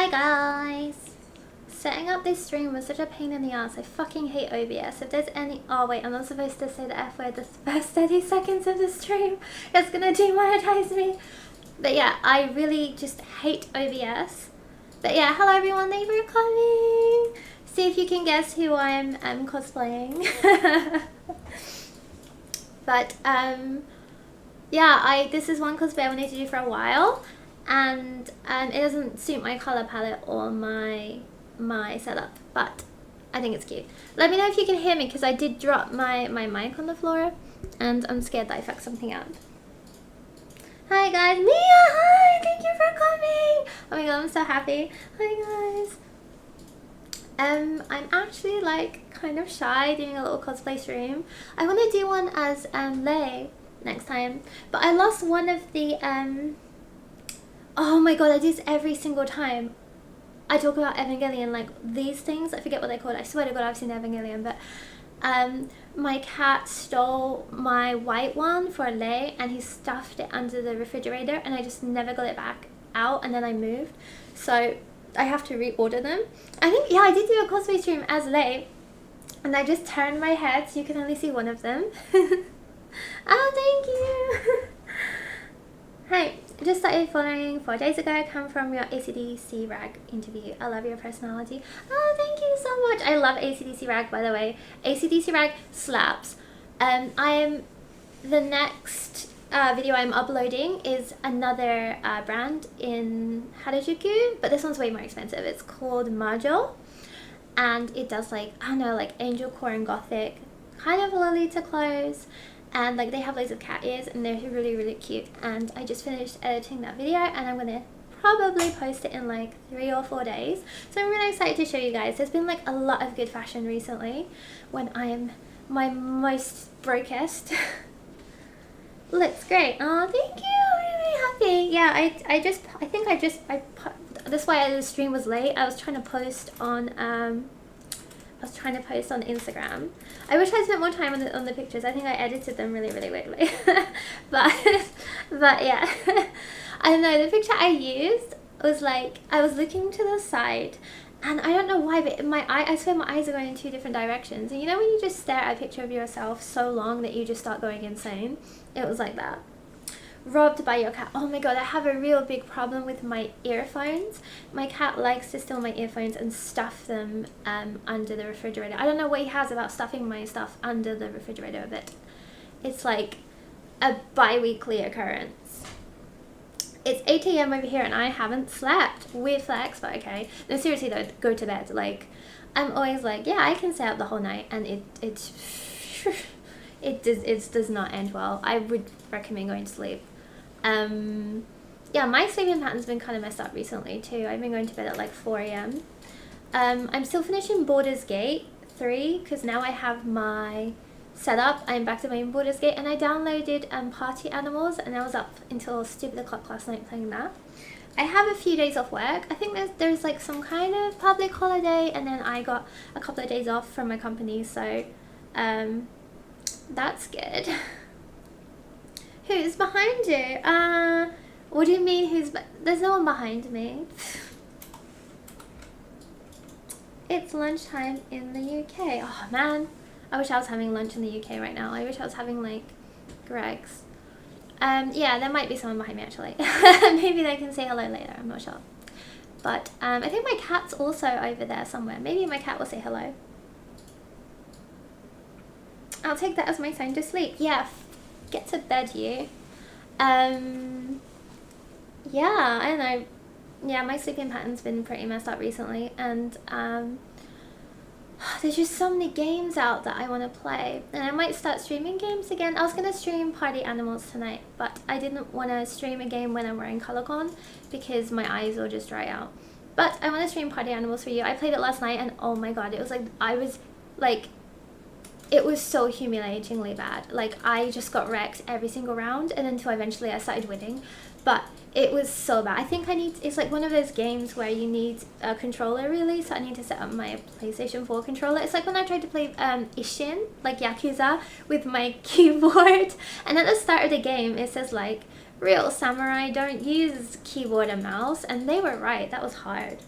Hi guys! Setting up this stream was such a pain in the ass. I fucking hate OBS. If there's any— oh wait, I'm not supposed to say the F word the first 30 seconds of the stream. It's gonna demonetize me. But yeah, I really just hate OBS. But yeah, hello everyone, thank you for coming! See if you can guess who I'm cosplaying. But yeah, this is one cosplay I wanted to do for a while. And it doesn't suit my color palette or my setup, but I think it's cute. Let me know if you can hear me, because I did drop my mic on the floor and I'm scared that I fucked something up. Hi guys, Mia, hi, thank you for coming. Oh my god, I'm so happy. Hi guys. I'm actually like kind of shy doing a little cosplay stream. I want to do one as Lei next time, but I lost one of the oh my god, I do this every single time I talk about Evangelion, like these things, I forget what they're called. I swear to god I've seen Evangelion, but my cat stole my white one for Lei and he stuffed it under the refrigerator and I just never got it back out, and then I moved, so I have to reorder them. I think, yeah, I did do a cosplay stream as Lei and I just turned my head so you can only see one of them. Oh, thank you. Hi, just started following 4 days ago. I come from your ACDC rag interview. I love your personality. Oh, thank you so much. I love ACDC rag, by the way. ACDC rag slaps. The next video I'm uploading is another brand in Harajuku, but this one's way more expensive. It's called Majo, and it does like, I don't know, like angel core and gothic, kind of Lolita clothes. And like they have loads of cat ears and they're really really cute, and I just finished editing that video and I'm gonna probably post it in like 3 or 4 days, so I'm really excited to show you guys. There's been like a lot of good fashion recently when I am my most brokest. Looks great. Oh, thank you. I'm really happy. Yeah, that's why the stream was late. I was trying to post on Instagram. I wish I spent more time on the pictures. I think I edited them really weirdly. but yeah. I don't know, the picture I used was like, I was looking to the side and I don't know why, but I swear my eyes are going in 2 different directions. And you know when you just stare at a picture of yourself so long that you just start going insane? It was like that. Robbed by your cat. Oh my god, I have a real big problem with my earphones. My cat likes to steal my earphones and stuff them under the refrigerator. I don't know what he has about stuffing my stuff under the refrigerator, but it's like a bi-weekly occurrence. It's 8 AM over here and I haven't slept. Weird flex, but okay. No, seriously though, go to bed. Like, I'm always like, yeah, I can stay up the whole night, and it does not end well. I would recommend going to sleep. Yeah, my sleeping pattern's been kind of messed up recently too. I've been going to bed at like 4 AM. I'm still finishing Baldur's Gate 3 because now I have my setup. I'm back to my Baldur's Gate, and I downloaded Party Animals and I was up until stupid o'clock last night playing that. I have a few days off work. I think there's like some kind of public holiday, and then I got a couple of days off from my company, so that's good. Who's behind you? What do you mean there's no one behind me. It's lunchtime in the UK. Oh man, I wish I was having lunch in the UK right now. I wish I was having like Greg's. Yeah, there might be someone behind me actually. Maybe they can say hello later, I'm not sure. But I think my cat's also over there somewhere. Maybe my cat will say hello. I'll take that as my sign to sleep. Yeah, get to bed, you. Yeah, I don't know. Yeah, my sleeping pattern's been pretty messed up recently, and there's just so many games out that I want to play, and I might start streaming games again. I was going to stream Party Animals tonight, but I didn't want to stream a game when I'm wearing ColorCon because my eyes will just dry out. But I want to stream Party Animals for you. I played it last night, and oh my god, it was like, it was so humiliatingly bad. Like, I just got wrecked every single round, and until eventually I started winning. But it was so bad. I think it's like one of those games where you need a controller really, so I need to set up my PlayStation 4 controller. It's like when I tried to play Ishin, like Yakuza, with my keyboard, and at the start of the game it says like, real samurai don't use keyboard and mouse, and they were right, that was hard.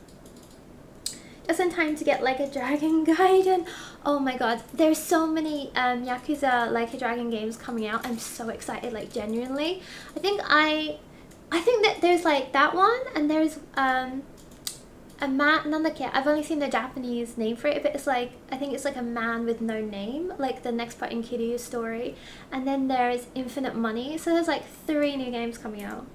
Just in time to get Like a Dragon Gaiden. Oh my god, there's so many Yakuza Like a Dragon games coming out. I'm so excited, like genuinely. I think that there's like that one, and there's a man, I've only seen the Japanese name for it, but it's like, I think it's like a man with no name, like the next part in Kiryu's story. And then there's Infinite Money. So there's like 3 new games coming out.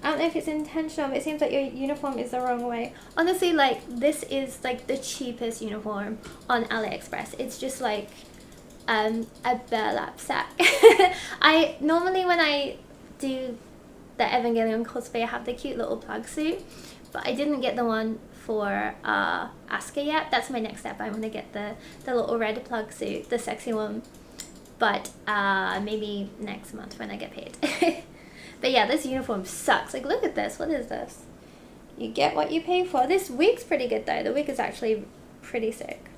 I don't know if it's intentional, but it seems like your uniform is the wrong way. Honestly, like, this is like the cheapest uniform on AliExpress. It's just like a burlap sack. I normally, when I do the Evangelion cosplay, I have the cute little plug suit, but I didn't get the one for Asuka yet. That's my next step. I want to get the little red plug suit, the sexy one, but maybe next month when I get paid. But yeah, this uniform sucks. Like, look at this. What is this? You get what you pay for. This wig's pretty good though. The wig is actually pretty sick.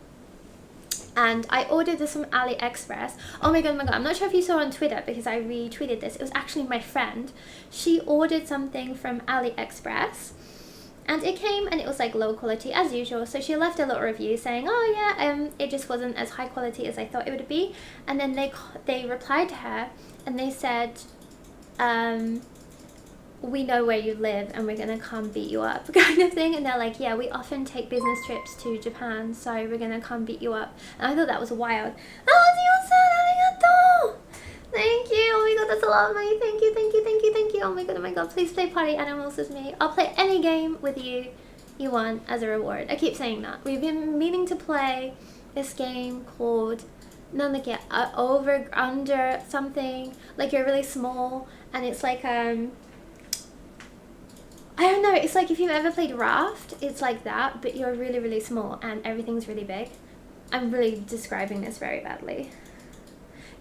And I ordered this from AliExpress. Oh my god, I'm not sure if you saw on Twitter because I retweeted this. It was actually my friend. She ordered something from AliExpress and it came and it was like low quality as usual. So she left a little review saying, oh yeah, it just wasn't as high quality as I thought it would be. And then they replied to her and they said, we know where you live and we're gonna come beat you up, kind of thing. And they're like, yeah, we often take business trips to Japan, so we're gonna come beat you up. And I thought that was wild. Thank you. Oh my god, that's a lot of money. Thank you, thank you, thank you, thank you. Oh my god, please play Party Animals with me. I'll play any game with you want as a reward. I keep saying that. We've been meaning to play this game called over under something, like you're really small, and it's like I don't know, it's like if you've ever played Raft, it's like that, but you're really, really small and everything's really big. I'm really describing this very badly.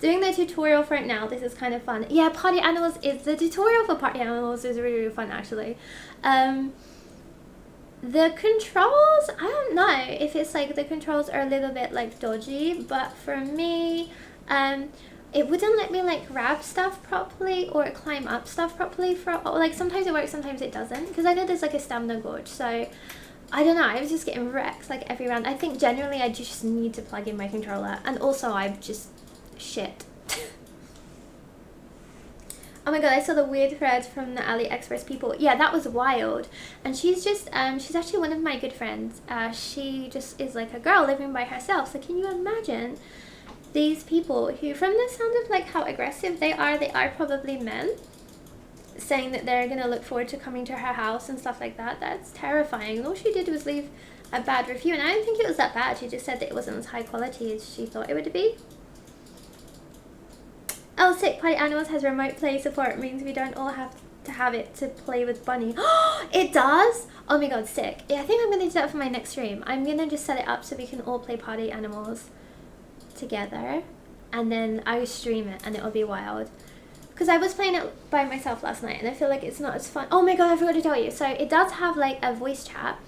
Doing the tutorial for it now, this is kind of fun. Yeah, Party Animals is, the tutorial for Party Animals is really, really fun actually. The controls, I don't know if it's like the controls are a little bit like dodgy, but for me, it wouldn't let me like grab stuff properly or climb up stuff properly like sometimes it works, sometimes it doesn't, because I know there's like a stamina gauge, so I don't know, I was just getting wrecked like every round. I think generally I just need to plug in my controller, and also I'm just shit. Oh my god, I saw the weird thread from the AliExpress people. Yeah, that was wild. And she's just, she's actually one of my good friends. She just is like a girl living by herself. So can you imagine these people who, from the sound of like how aggressive they are probably men, saying that they're going to look forward to coming to her house and stuff like that. That's terrifying. And all she did was leave a bad review. And I don't think it was that bad. She just said that it wasn't as high quality as she thought it would be. Oh, sick. Party Animals has remote play support. It means we don't all have to have it to play with Bunny. It does? Oh my god, sick. Yeah, I think I'm going to do that for my next stream. I'm going to just set it up so we can all play Party Animals together. And then I stream it and it'll be wild. Because I was playing it by myself last night and I feel like it's not as fun. Oh my god, I forgot to tell you. So it does have like a voice chat.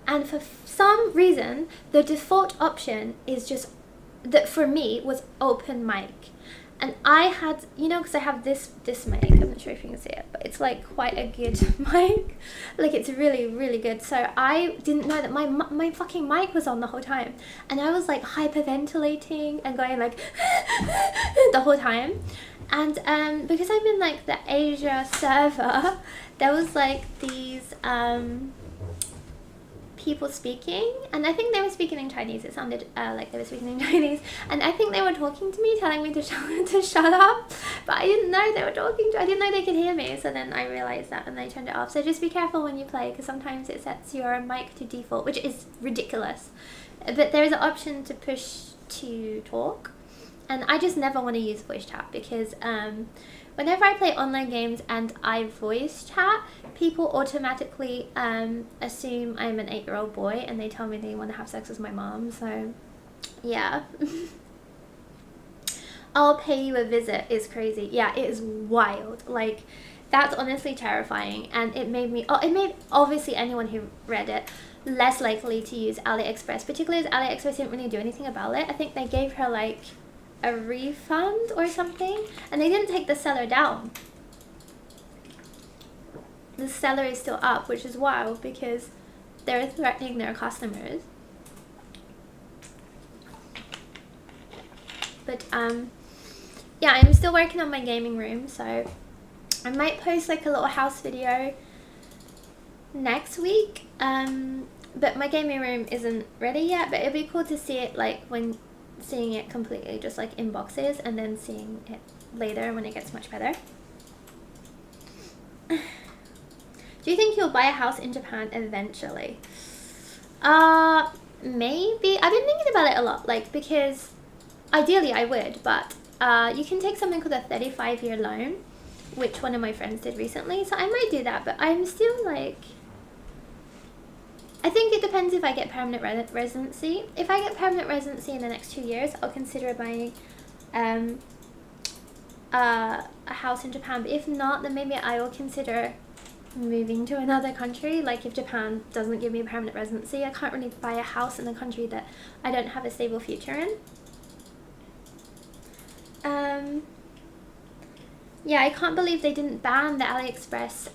And for some reason, the default option is just, that for me, was open mic. And I had, you know, because I have this mic, I'm not sure if you can see it, but it's like quite a good mic. Like it's really, really good. So I didn't know that my fucking mic was on the whole time. And I was like hyperventilating and going like the whole time. And because I'm in like the Asia server, there was like these people speaking, and I think they were speaking in Chinese. It sounded like they were speaking in Chinese, and I think they were talking to me, telling me to shut up, but I didn't know they were talking to, I didn't know they could hear me, so then I realized that and I turned it off. So just be careful when you play, because sometimes it sets your mic to default, which is ridiculous. But there is an option to push to talk, and I just never want to use voice chat because whenever I play online games and I voice chat, people automatically assume I'm an 8-year-old boy and they tell me they want to have sex with my mom, so yeah. I'll pay you a visit is crazy. Yeah, it is wild. Like, that's honestly terrifying, and it made obviously anyone who read it less likely to use AliExpress, particularly as AliExpress didn't really do anything about it. I think they gave her like a refund or something, and they didn't take the seller down. the seller is still up, which is wild because they're threatening their customers. But yeah, I'm still working on my gaming room, so I might post like a little house video next week. But my gaming room isn't ready yet, but it'd be cool to see it like when seeing it completely just like in boxes and then seeing it later when it gets much better. Do you think you'll buy a house in Japan eventually? Maybe. I've been thinking about it a lot, like, because ideally I would, but you can take something called a 35-year loan, which one of my friends did recently, so I might do that, but I'm still like, I think it depends if I get permanent residency. If I get permanent residency in the next 2 years, I'll consider buying a house in Japan, but if not, then maybe I will consider moving to another country. Like if Japan doesn't give me a permanent residency, I can't really buy a house in a country that I don't have a stable future in. Yeah, I can't believe they didn't ban the AliExpress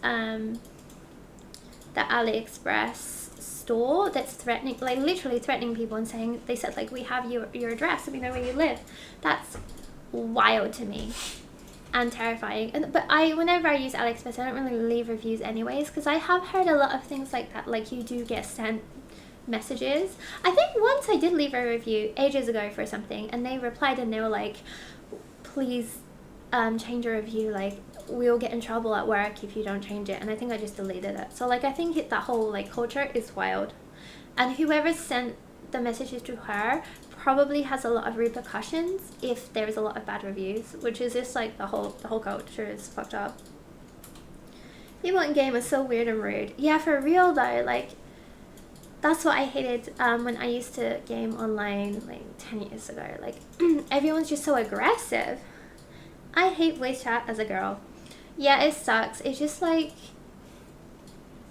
store that's threatening, like literally threatening people and saying, they said like, we have your address and we know where you live. That's wild to me and terrifying. But whenever I use AliExpress, I don't really leave reviews anyways, because I have heard a lot of things like that, like you do get sent messages. I think once I did leave a review ages ago for something, and they replied and they were like, please change your review, like we'll get in trouble at work if you don't change it. And I think I just deleted it. So like I think that whole like culture is wild, and whoever sent the messages to her probably has a lot of repercussions if there's a lot of bad reviews, which is just like the whole culture is fucked up. People in game are so weird and rude. Yeah, for real though, like that's what I hated when I used to game online like 10 years ago. Like everyone's just so aggressive. I hate voice chat as a girl. Yeah, it sucks. It's just like,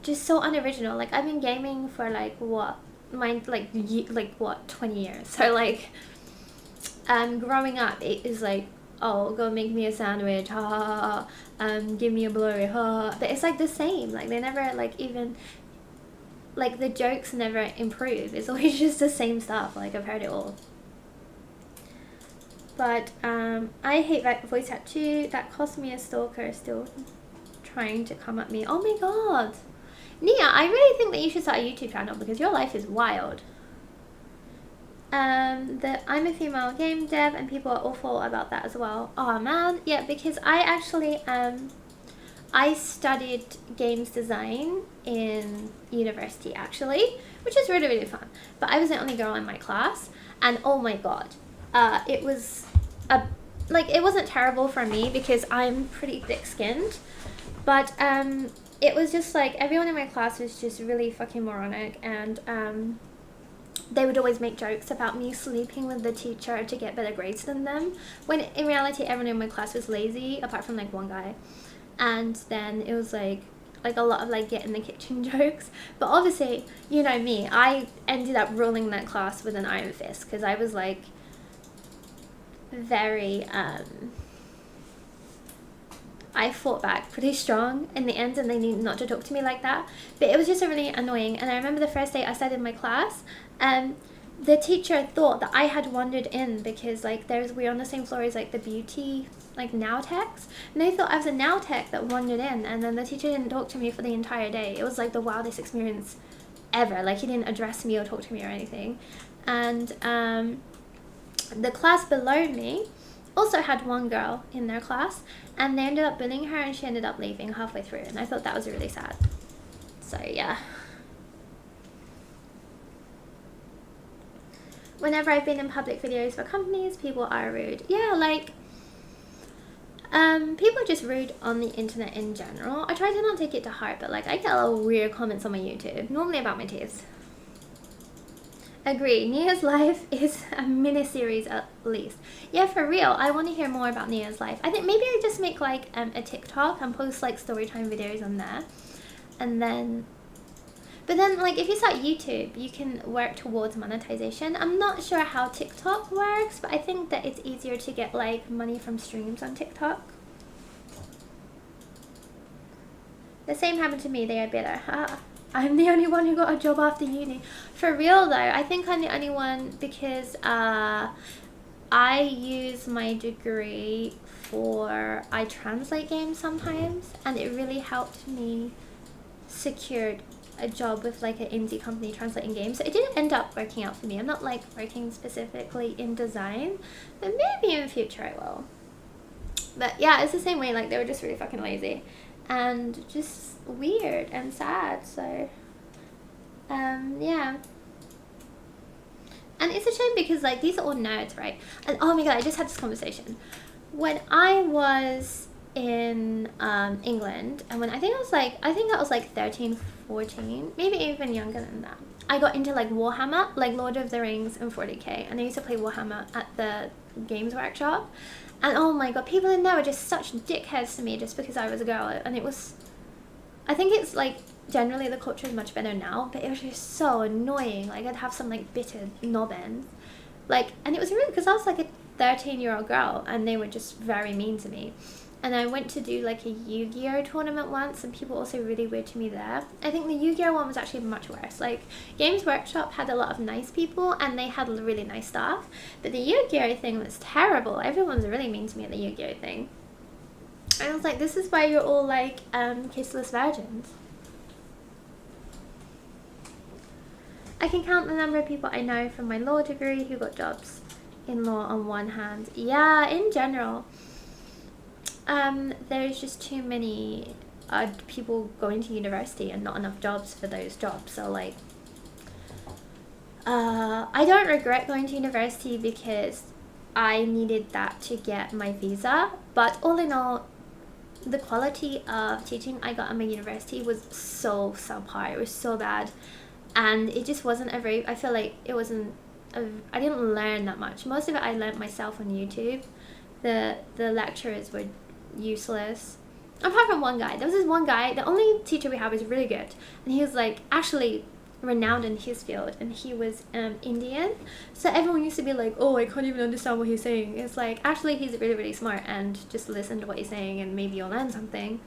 just so unoriginal. Like I've been gaming for like what, what, 20 years. So like, growing up, it is like, oh, go make me a sandwich, ha ha ha, give me a blow, ha. But it's like the same. Like they never like even, like the jokes never improve. It's always just the same stuff. Like I've heard it all. But I hate that voice chat too. That cost me a stalker still trying to come at me. Oh my god. Nia, I really think that you should start a YouTube channel because your life is wild. That I'm a female game dev and people are awful about that as well. Oh man, yeah, because I actually I studied games design in university actually, which is really, really fun. But I was the only girl in my class, and oh my god, it was it wasn't terrible for me because I'm pretty thick-skinned, but it was just like everyone in my class was just really fucking moronic, and they would always make jokes about me sleeping with the teacher to get better grades than them, when in reality everyone in my class was lazy apart from like one guy. And then it was like a lot of like get in the kitchen jokes. But obviously, you know me, I ended up ruling that class with an iron fist because I was like very I fought back pretty strong in the end, and they needed not to talk to me like that. But it was just really annoying. And I remember the first day I started my class, the teacher thought that I had wandered in because like we're on the same floor as like the beauty like now techs, and they thought I was a now tech that wandered in. And then the teacher didn't talk to me for the entire day. It was like the wildest experience ever. Like he didn't address me or talk to me or anything. And the class below me also had one girl in their class, and they ended up bullying her and she ended up leaving halfway through, and I thought that was really sad. So yeah. Whenever I've been in public videos for companies, people are rude. Yeah, like people are just rude on the internet in general. I try to not take it to heart, but like I get a lot of weird comments on my YouTube, normally about my teeth. Agree. Nia's life is a mini-series at least. Yeah, for real. I want to hear more about Nia's life. I think maybe I just make like a TikTok and post like storytime videos on there. And then... But then like if you start YouTube, you can work towards monetization. I'm not sure how TikTok works, but I think that it's easier to get like money from streams on TikTok. The same happened to me. They are bitter. I'm the only one who got a job after uni. For real though, I think I'm the only one because I use my degree I translate games sometimes, and it really helped me secure a job with like an indie company translating games. So it didn't end up working out for me. I'm not like working specifically in design, but maybe in the future I will. But yeah, it's the same way, like they were just really fucking lazy and just weird and sad. So yeah, and it's a shame because like these are all nerds, right? And oh my god, I just had this conversation when I was in England, and when I think that was like 13, 14, maybe even younger than that. I got into like Warhammer, like Lord of the Rings and 40k, and I used to play Warhammer at the Games Workshop. And oh my god, people in there were just such dickheads to me just because I was a girl. And it was, I think it's like generally the culture is much better now, but it was just so annoying. Like I'd have some like bitter knob-ends, like, and it was really because I was like a 13-year-old girl and they were just very mean to me. And I went to do like a Yu-Gi-Oh tournament once, and people were also really weird to me there. I think the Yu-Gi-Oh one was actually much worse. Like Games Workshop had a lot of nice people and they had really nice staff, but the Yu-Gi-Oh thing was terrible. Everyone was really mean to me at the Yu-Gi-Oh thing. And I was like, this is why you're all like kissless virgins. I can count the number of people I know from my law degree who got jobs in law on one hand. Yeah, in general. There's just too many people going to university and not enough jobs for those jobs. So like, I don't regret going to university because I needed that to get my visa. But all in all, the quality of teaching I got at my university was so subpar. It was so bad, and it just wasn't I feel like it wasn't. I didn't learn that much. Most of it I learned myself on YouTube. The lecturers were useless, apart from one guy. There was this one guy, the only teacher we had was really good, and he was like actually renowned in his field, and he was Indian, so everyone used to be like, oh, I can't even understand what he's saying. It's like, actually he's really, really smart, and just listen to what he's saying and maybe you'll learn something.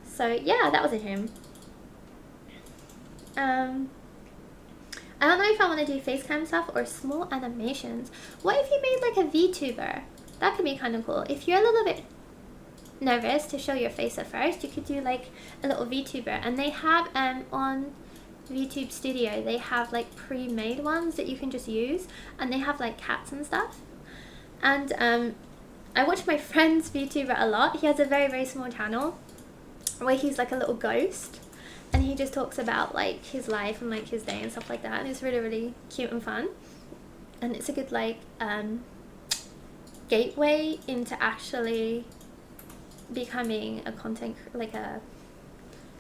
So yeah, that was a him. I don't know if I want to do face cam stuff or small animations. What if you made like a VTuber? That could be kind of cool. If you're a little bit nervous to show your face at first, you could do like a little VTuber, and they have on VTube Studio they have like pre-made ones that you can just use, and they have like cats and stuff. And I watch my friend's VTuber a lot. He has a very, very small channel where he's like a little ghost, and he just talks about like his life and like his day and stuff like that, and it's really, really cute and fun, and it's a good like gateway into actually becoming a content, like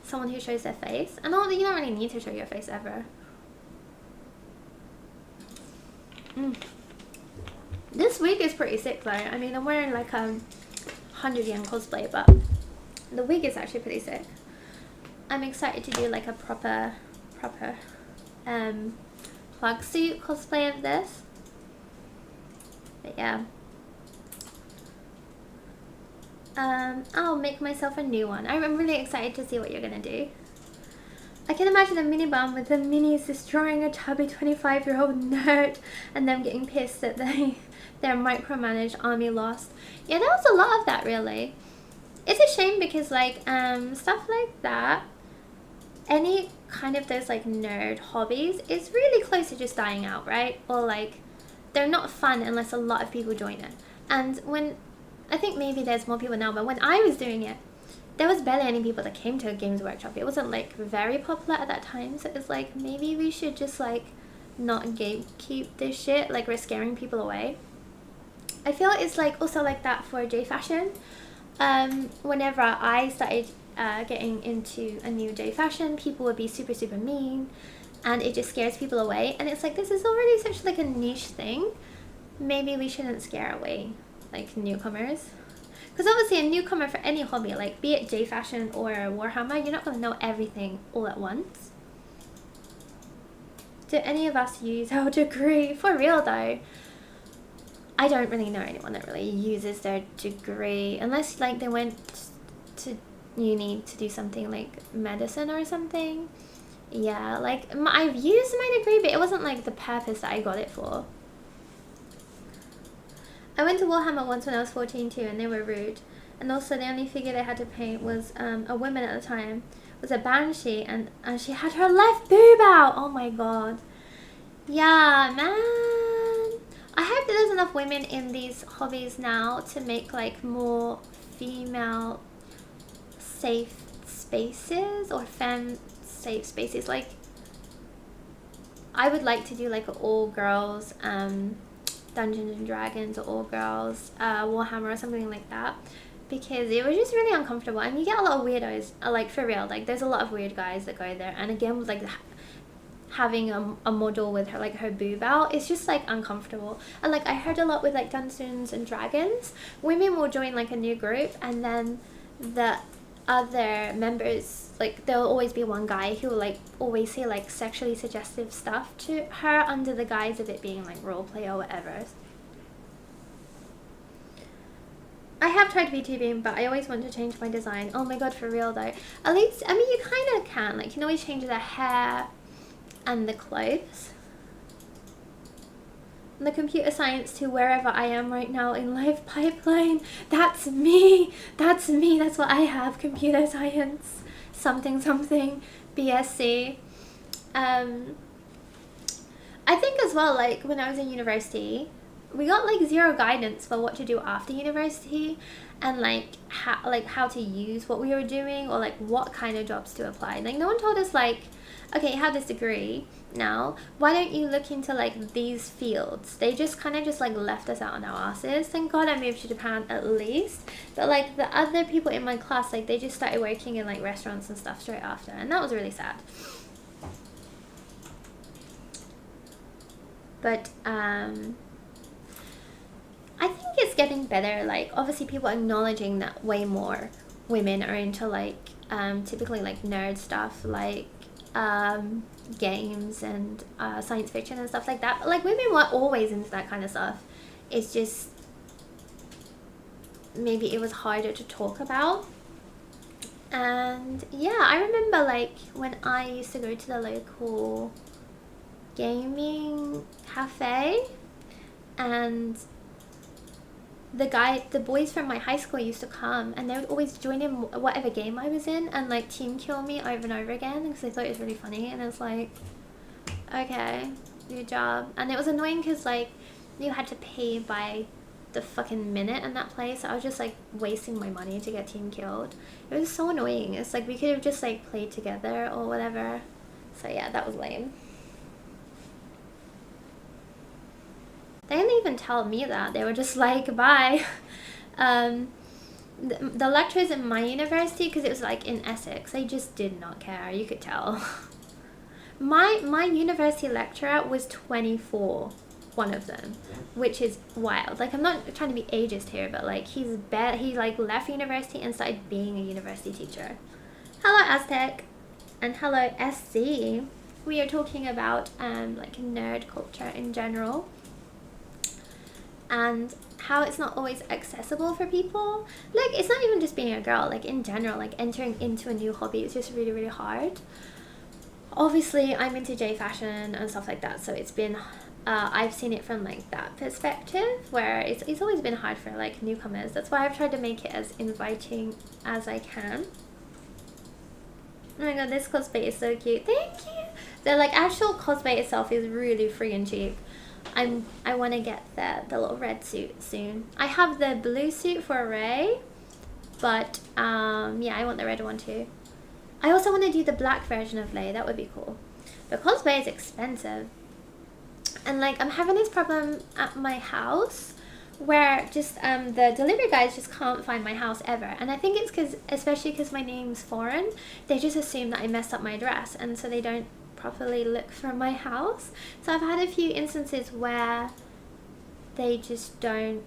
someone who shows their face. And you don't really need to show your face ever. This wig is pretty sick though. I mean, I'm wearing like 100 yen cosplay, but the wig is actually pretty sick. I'm excited to do like a proper plug suit cosplay of this. But yeah. I'll make myself a new one. I'm really excited to see what you're gonna do. I can imagine a mini bum with the minis destroying a chubby 25-year-old nerd and them getting pissed that their micromanaged army lost. Yeah, there was a lot of that really. It's a shame because like stuff like that, any kind of those like nerd hobbies is really close to just dying out, right? Or like they're not fun unless a lot of people join it. And when I think maybe there's more people now, but when I was doing it, there was barely any people that came to a Games Workshop. It wasn't like very popular at that time, so it's like maybe we should just like not gatekeep this shit, like we're scaring people away. I feel it's like also like that for J fashion. Whenever I started getting into a new J fashion, people would be super, super mean, and it just scares people away. And it's like, this is already such like a niche thing. Maybe we shouldn't scare away like newcomers, because obviously a newcomer for any hobby, like be it J fashion or Warhammer, you're not going to know everything all at once. Do any of us use our degree? For real though, I don't really know anyone that really uses their degree, unless like they went to you need to do something like medicine or something. Yeah, like I've used my degree, but it wasn't like the purpose that I got it for. I went to Warhammer once when I was 14 too, and they were rude. And also the only figure they had to paint was a woman at the time, was a banshee, and she had her left boob out. Oh my god. Yeah, man. I hope that there's enough women in these hobbies now to make like more female safe spaces, or femme safe spaces. Like, I would like to do like an all girls Dungeons and Dragons, or all girls Warhammer or something like that, because it was just really uncomfortable, and you get a lot of weirdos, like for real, like there's a lot of weird guys that go there, and again with like having a model with her like her boob out, it's just like uncomfortable. And like I heard a lot with like Dungeons and Dragons, women will join like a new group, and then the other members, like there'll always be one guy who will like always say like sexually suggestive stuff to her under the guise of it being like role play or whatever. I have tried VTubing, but I always want to change my design. Oh my god, for real though. At least, I mean, you kind of can. Like, you can always change the hair and the clothes. And the computer science to wherever I am right now in life pipeline. That's me. That's me. That's what I have. Computer science. Something, something. BSc. I think as well, like, when I was in university, we got like zero guidance for what to do after university, and like how to use what we were doing, or like what kind of jobs to apply. Like no one told us like, okay, you have this degree now, why don't you look into like these fields? They just kind of just like left us out on our asses. Thank god I moved to Japan at least, but like the other people in my class, like they just started working in like restaurants and stuff straight after, and that was really sad. But I think it's getting better. Like obviously people are acknowledging that way more women are into like typically like nerd stuff, like games and science fiction and stuff like that. But like women were always into that kind of stuff. It's just maybe it was harder to talk about. And yeah, I remember like when I used to go to the local gaming cafe, and the boys from my high school used to come, and they would always join in whatever game I was in and like team kill me over and over again because they thought it was really funny. And I was like, okay, good job. And it was annoying because like you had to pay by the fucking minute in that place. I was just like wasting my money to get team killed. It was so annoying. It's like we could have just like played together or whatever. So yeah, that was lame. They didn't even tell me that. They were just like, bye. The lecturers in my university, because it was like in Essex, they just did not care. You could tell. My university lecturer was 24, one of them, which is wild. Like, I'm not trying to be ageist here, but like he like left university and started being a university teacher. Hello Aztec, and hello SC. We are talking about like nerd culture in general, and how it's not always accessible for people. Like, it's not even just being a girl, like in general, like entering into a new hobby is just really, really hard. Obviously, I'm into J fashion and stuff like that, so it's been, I've seen it from like that perspective, where it's always been hard for like newcomers. That's why I've tried to make it as inviting as I can. Oh my god, this cosplay is so cute. Thank you! The like actual cosplay itself is really free and cheap. I want to get the little red suit soon. I have the blue suit for Ray, but yeah, I want the red one too. I also want to do the black version of Lei. That would be cool. But cosplay is expensive, and like I'm having this problem at my house where just the delivery guys just can't find my house ever. And I think it's because, especially because my name's foreign, they just assume that I messed up my address, and so they don't properly look for my house. So I've had a few instances where they just don't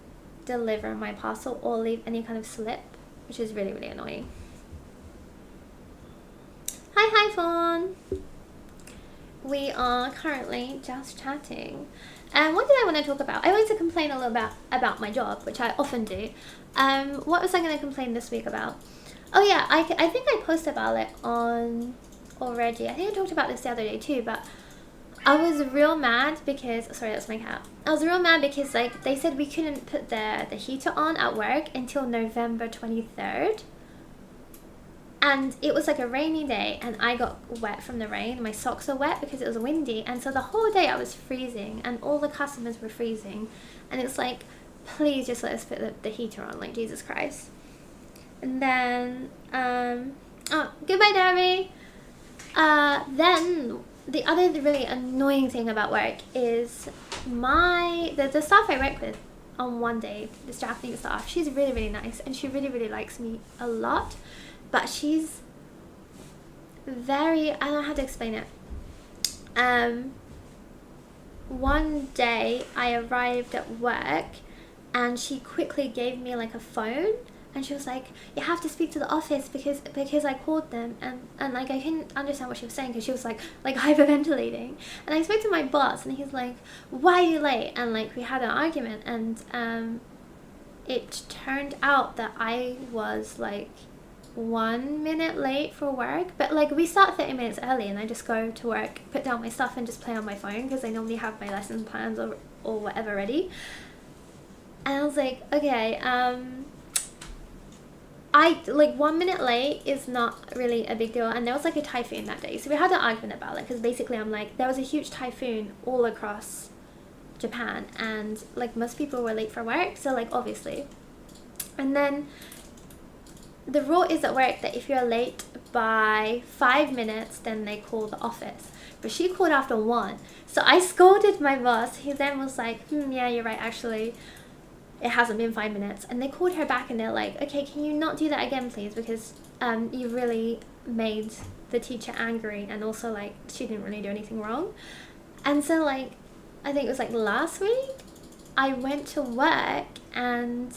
deliver my parcel or leave any kind of slip, which is really, really annoying. Hi Fawn! We are currently just chatting. And what did I want to talk about? I wanted to complain a little about my job, which I often do. What was I going to complain this week about? Oh yeah, I think I posted about it on already. I think I talked about this the other day too, but I was real mad because, sorry, that's my cat. I was real mad because like they said we couldn't put the heater on at work until November 23rd. And it was like a rainy day and I got wet from the rain. My socks are wet because it was windy. And so the whole day I was freezing and all the customers were freezing. And it's like, please just let us put the heater on, like Jesus Christ. And then, oh, goodbye Debbie. Then the other really annoying thing about work is the staff I work with on one day, this Japanese staff, she's really, really nice and she really, really likes me a lot. But she's very, I don't know how to explain it. One day I arrived at work and she quickly gave me like a phone and she was like, you have to speak to the office because I called them and like I couldn't understand what she was saying because she was like hyperventilating. And I spoke to my boss and he's like, why are you late? And like we had an argument and it turned out that I was like 1 minute late for work, but like we start 30 minutes early and I just go to work, put down my stuff and just play on my phone because I normally have my lesson plans or whatever ready. And I was like, okay, I like 1 minute late is not really a big deal. And there was like a typhoon that day, so we had an argument about it because basically I'm like, there was a huge typhoon all across Japan and like most people were late for work, so like obviously. And then the rule is at work that if you're late by 5 minutes, then they call the office. But she called after 1. So I scolded my boss. He then was like, yeah, you're right, actually. It hasn't been 5 minutes. And they called her back and they're like, okay, can you not do that again, please? Because you really made the teacher angry. And also, like, she didn't really do anything wrong. And so, like, I think it was like last week, I went to work and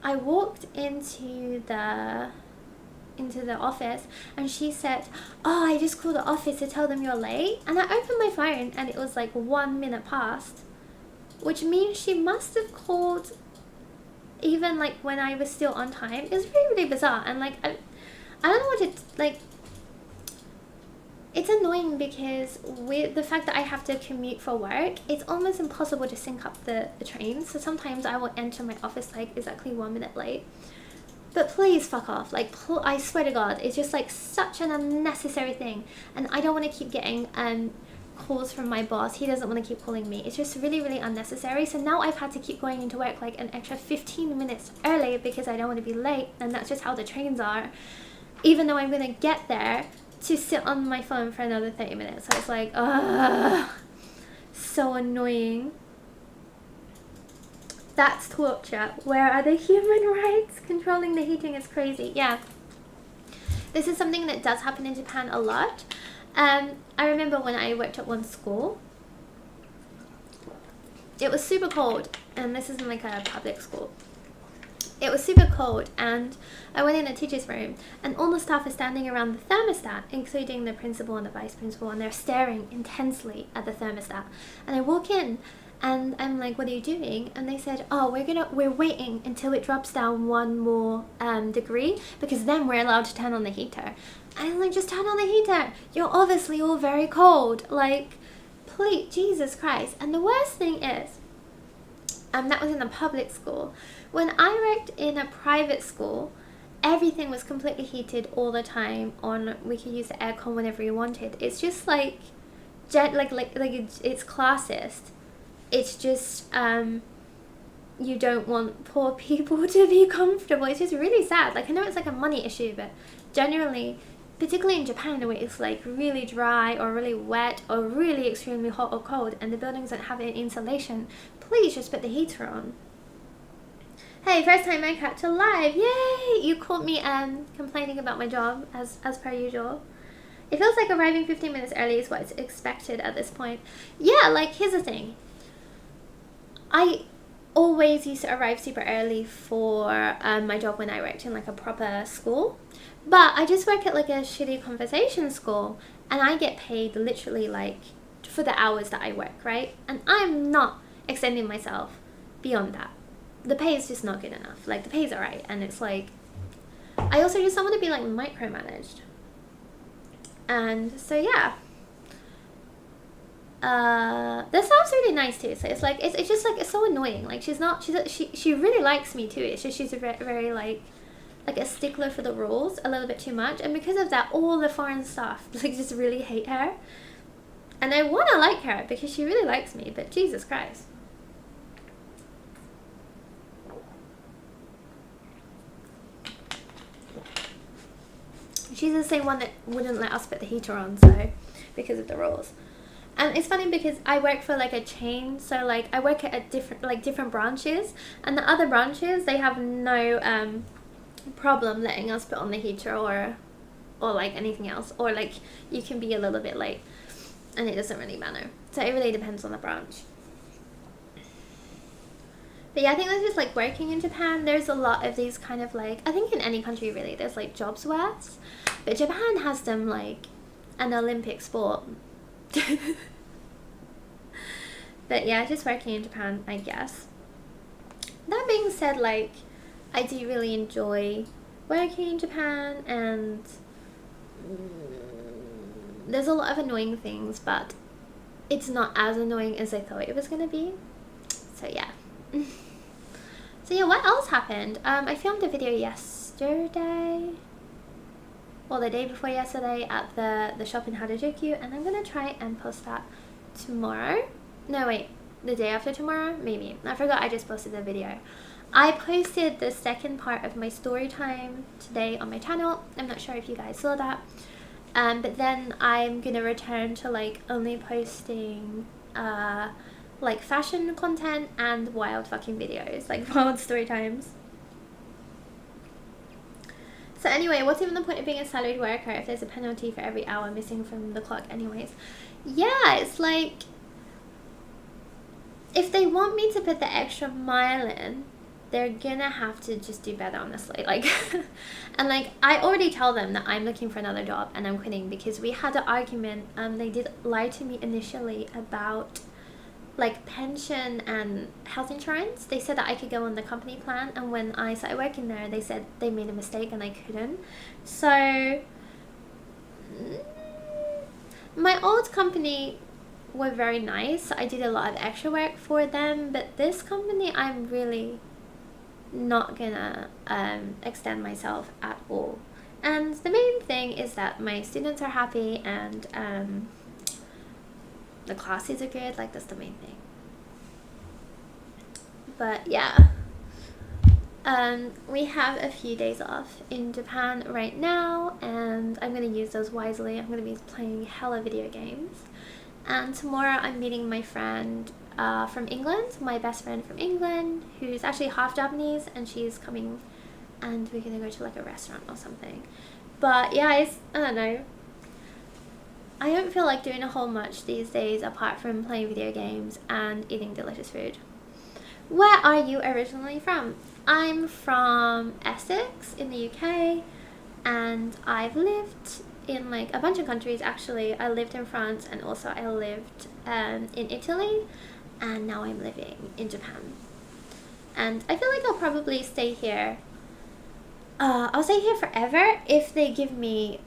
I walked into the office and she said, oh, I just called the office to tell them you're late. And I opened my phone and it was like 1 minute past, which means she must have called even like when I was still on time. It was really, really bizarre. And like I don't know what it's like. It's annoying because with the fact that I have to commute for work, it's almost impossible to sync up the trains. So sometimes I will enter my office like exactly 1 minute late. But please fuck off. Like, I swear to God, it's just like such an unnecessary thing. And I don't want to keep getting calls from my boss. He doesn't want to keep calling me. It's just really, really unnecessary. So now I've had to keep going into work like an extra 15 minutes early because I don't want to be late. And that's just how the trains are. Even though I'm going to get there to sit on my phone for another 30 minutes. So it's like, ugh, so annoying. That's torture. Where are the human rights? Controlling the heating is crazy. Yeah. This is something that does happen in Japan a lot. I remember when I worked at one school, it was super cold, and this isn't like a public school. It was super cold and I went in a teacher's room and all the staff are standing around the thermostat, including the principal and the vice principal, and they're staring intensely at the thermostat. And I walk in and I'm like, what are you doing? And they said, oh, we're waiting until it drops down 1 more degree because then we're allowed to turn on the heater. And I'm like, just turn on the heater. You're obviously all very cold. Like, please, Jesus Christ. And the worst thing is, that was in a public school. When I worked in a private school, everything was completely heated all the time. We could use the aircon whenever you wanted. It's just like it's classist. It's just you don't want poor people to be comfortable. It's just really sad. Like, I know it's like a money issue, but generally, particularly in Japan, where it's like really dry or really wet or really extremely hot or cold, and the buildings don't have any insulation, please just put the heater on. Hey, first time I catch a live. Yay! You caught me complaining about my job as per usual. It feels like arriving 15 minutes early is what's expected at this point. Yeah, like, here's the thing. I always used to arrive super early for my job when I worked in like a proper school. But I just work at like a shitty conversation school and I get paid literally like for the hours that I work, right? And I'm not extending myself beyond that. The pay is just not good enough. Like, the pay is alright, and it's like, I also just don't want to be like micromanaged. And so yeah, this staff's really nice too. So it's like it's just like it's so annoying. Like she really likes me too. It's just she's a very like a stickler for the rules a little bit too much, and because of that, all the foreign staff like just really hate her. And I want to like her because she really likes me, but Jesus Christ. She's the same one that wouldn't let us put the heater on, so because of the rules. And it's funny because I work for like a chain, so like I work at different branches, and the other branches, they have no problem letting us put on the heater or like anything else, or like you can be a little bit late and it doesn't really matter. So it really depends on the branch. But yeah, I think that's just like working in Japan. There's a lot of these kind of like, I think in any country really, there's like jobs worths, but Japan has them like an Olympic sport. But yeah, just working in Japan, I guess. That being said, like I do really enjoy working in Japan, and there's a lot of annoying things, but it's not as annoying as I thought it was gonna be. So yeah. So yeah, what else happened? I filmed a video yesterday, well the day before yesterday, at the shop in Harajuku, and I'm gonna try and post that tomorrow. No wait, the day after tomorrow? Maybe. I forgot I just posted the video. I posted the second part of my story time today on my channel. I'm not sure if you guys saw that. But then I'm gonna return to like only posting like fashion content and wild fucking videos, like wild story times. So anyway, what's even the point of being a salaried worker if there's a penalty for every hour missing from the clock anyways? Yeah, it's like, if they want me to put the extra mile in, they're gonna have to just do better, honestly. Like and like I already tell them that I'm looking for another job and I'm quitting, because we had an argument. They did lie to me initially about like pension and health insurance. They said that I could go on the company plan, and when I started working there, they said they made a mistake and I couldn't. So my old company were very nice. I did a lot of extra work for them, but this company, I'm really not gonna extend myself at all. And the main thing is that my students are happy, and the classes are good. Like that's the main thing. But yeah, we have a few days off in Japan right now, and I'm gonna use those wisely. I'm gonna be playing hella video games, and tomorrow I'm meeting my friend from England, my best friend from England, who's actually half Japanese, and she's coming, and we're gonna go to like a restaurant or something. But yeah, I don't know. I don't feel like doing a whole much these days apart from playing video games and eating delicious food. Where are you originally from? I'm from Essex in the UK, and I've lived in like a bunch of countries actually. I lived in France, and also I lived in Italy, and now I'm living in Japan. And I feel like I'll probably stay here. I'll stay here forever if they give me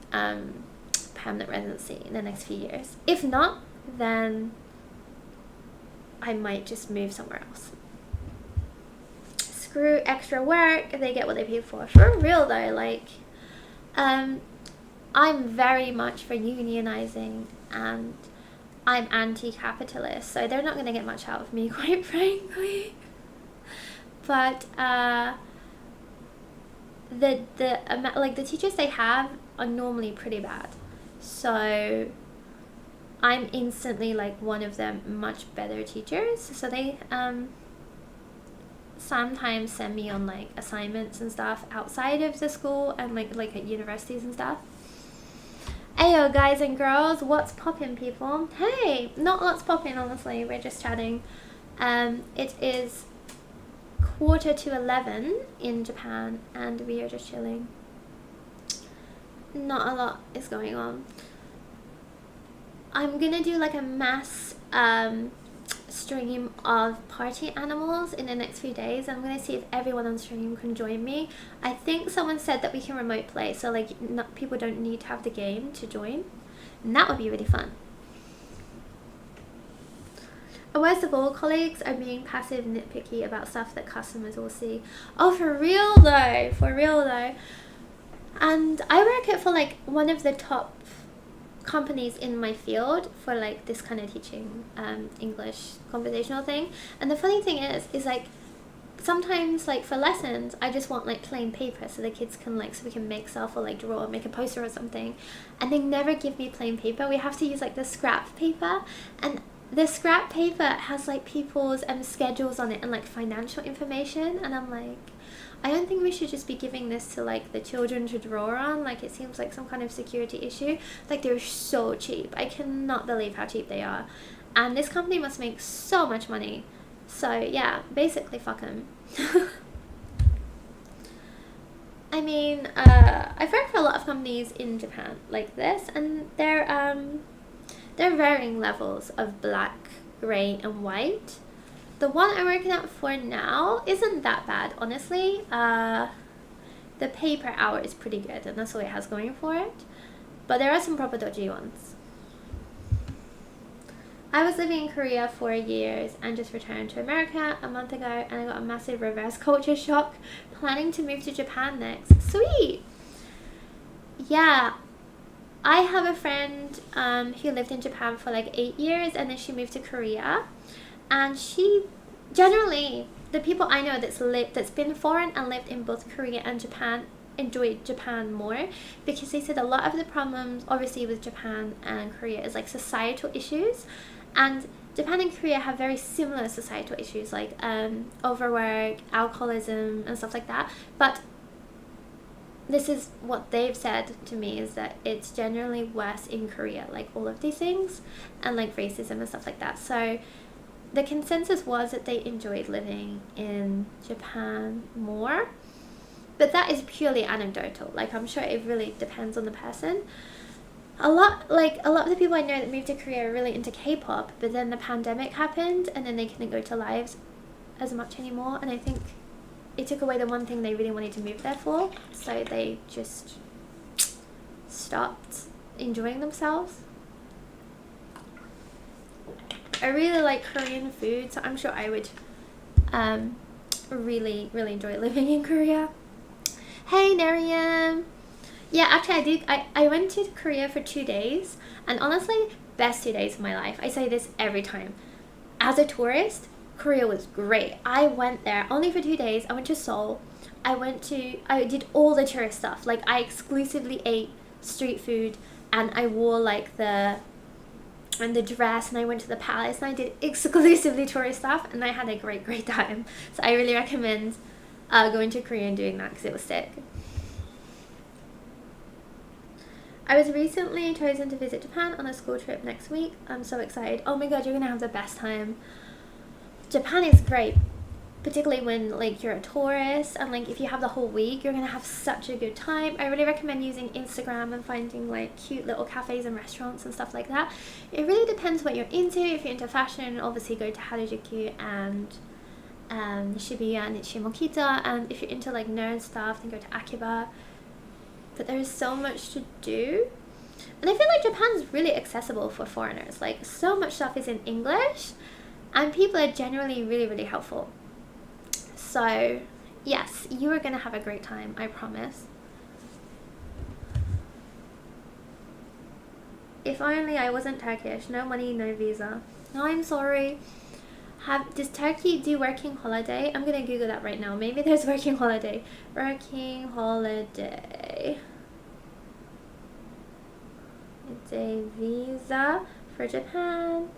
permanent residency in the next few years. If not, then I might just move somewhere else. Screw extra work, they get what they pay for. For real though, like I'm very much for unionizing, and I'm anti-capitalist, so they're not going to get much out of me, quite frankly. But the teachers they have are normally pretty bad, so I'm instantly like one of them much better teachers. So they sometimes send me on like assignments and stuff outside of the school, and like at universities and stuff. Ayo guys and girls, what's poppin' people? Hey, not lots poppin', honestly, we're just chatting. It is 11:15 in Japan, and we are just chilling. Not a lot is going on. I'm gonna do like a mass stream of party animals in the next few days. I'm going to see if everyone on stream can join me. I think someone said that we can remote play, so like people don't need to have the game to join, and that would be really fun. Worst of all, colleagues are being passive nitpicky about stuff that customers will see. Oh, for real though. And I work at for like one of the top companies in my field for like this kind of teaching English conversational thing. And the funny thing is like sometimes like for lessons I just want like plain paper so the kids can like, so we can make stuff or like draw or make a poster or something, and they never give me plain paper. We have to use like the scrap paper, and the scrap paper has like people's schedules on it and like financial information, and I'm like, I don't think we should just be giving this to like the children to draw on. Like it seems like some kind of security issue. Like they're so cheap. I cannot believe how cheap they are, and this company must make so much money. So yeah, basically fuck them. I mean, I've worked for a lot of companies in Japan like this, and they're varying levels of black, grey and white. The one I'm working at for now isn't that bad, honestly. The pay per hour is pretty good, and that's what it has going for it. But there are some proper dodgy ones. I was living in Korea for years and just returned to America a month ago, and I got a massive reverse culture shock, planning to move to Japan next. Sweet! Yeah. I have a friend who lived in Japan for like 8 years, and then she moved to Korea, and she generally, the people I know that's been foreign and lived in both Korea and Japan enjoyed Japan more, because they said a lot of the problems obviously with Japan and Korea is like societal issues, and Japan and Korea have very similar societal issues like overwork, alcoholism and stuff like that, but this is what they've said to me, is that it's generally worse in Korea, like all of these things, and like racism and stuff like that. So the consensus was that they enjoyed living in Japan more, but that is purely anecdotal. Like I'm sure it really depends on the person. A lot of the people I know that moved to Korea are really into K-pop, but then the pandemic happened and then they couldn't go to lives as much anymore, and I think it took away the one thing they really wanted to move there for, so they just stopped enjoying themselves. I really like Korean food, so I'm sure I would really enjoy living in Korea. Hey Nariam! Yeah, actually I went to Korea for 2 days, and honestly, best 2 days of my life. I say this every time. As a tourist, Korea was great. I went there only for 2 days. I went to Seoul. I did all the tourist stuff. Like I exclusively ate street food, and I wore like the dress, and I went to the palace, and I did exclusively tourist stuff, and I had a great time. So I really recommend going to Korea and doing that, because it was sick. I was recently chosen to visit Japan on a school trip next week. I'm so excited. Oh my god, you're gonna have the best time. Japan is great, particularly when like you're a tourist, and like if you have the whole week, you're gonna have such a good time. I really recommend using Instagram and finding like cute little cafes and restaurants and stuff like that. It really depends what you're into. If you're into fashion, obviously go to Harajuku and Shibuya and Ichimokita, and if you're into like nerd stuff, then go to Akiba. But there's so much to do, and I feel like Japan's really accessible for foreigners. Like so much stuff is in English, and people are generally really helpful. So yes, you are gonna have a great time, I promise. If only I wasn't Turkish. No money, no visa. No, I'm sorry. Does Turkey do working holiday? I'm gonna Google that right now. Maybe there's working holiday. Working holiday. It's a visa for Japan,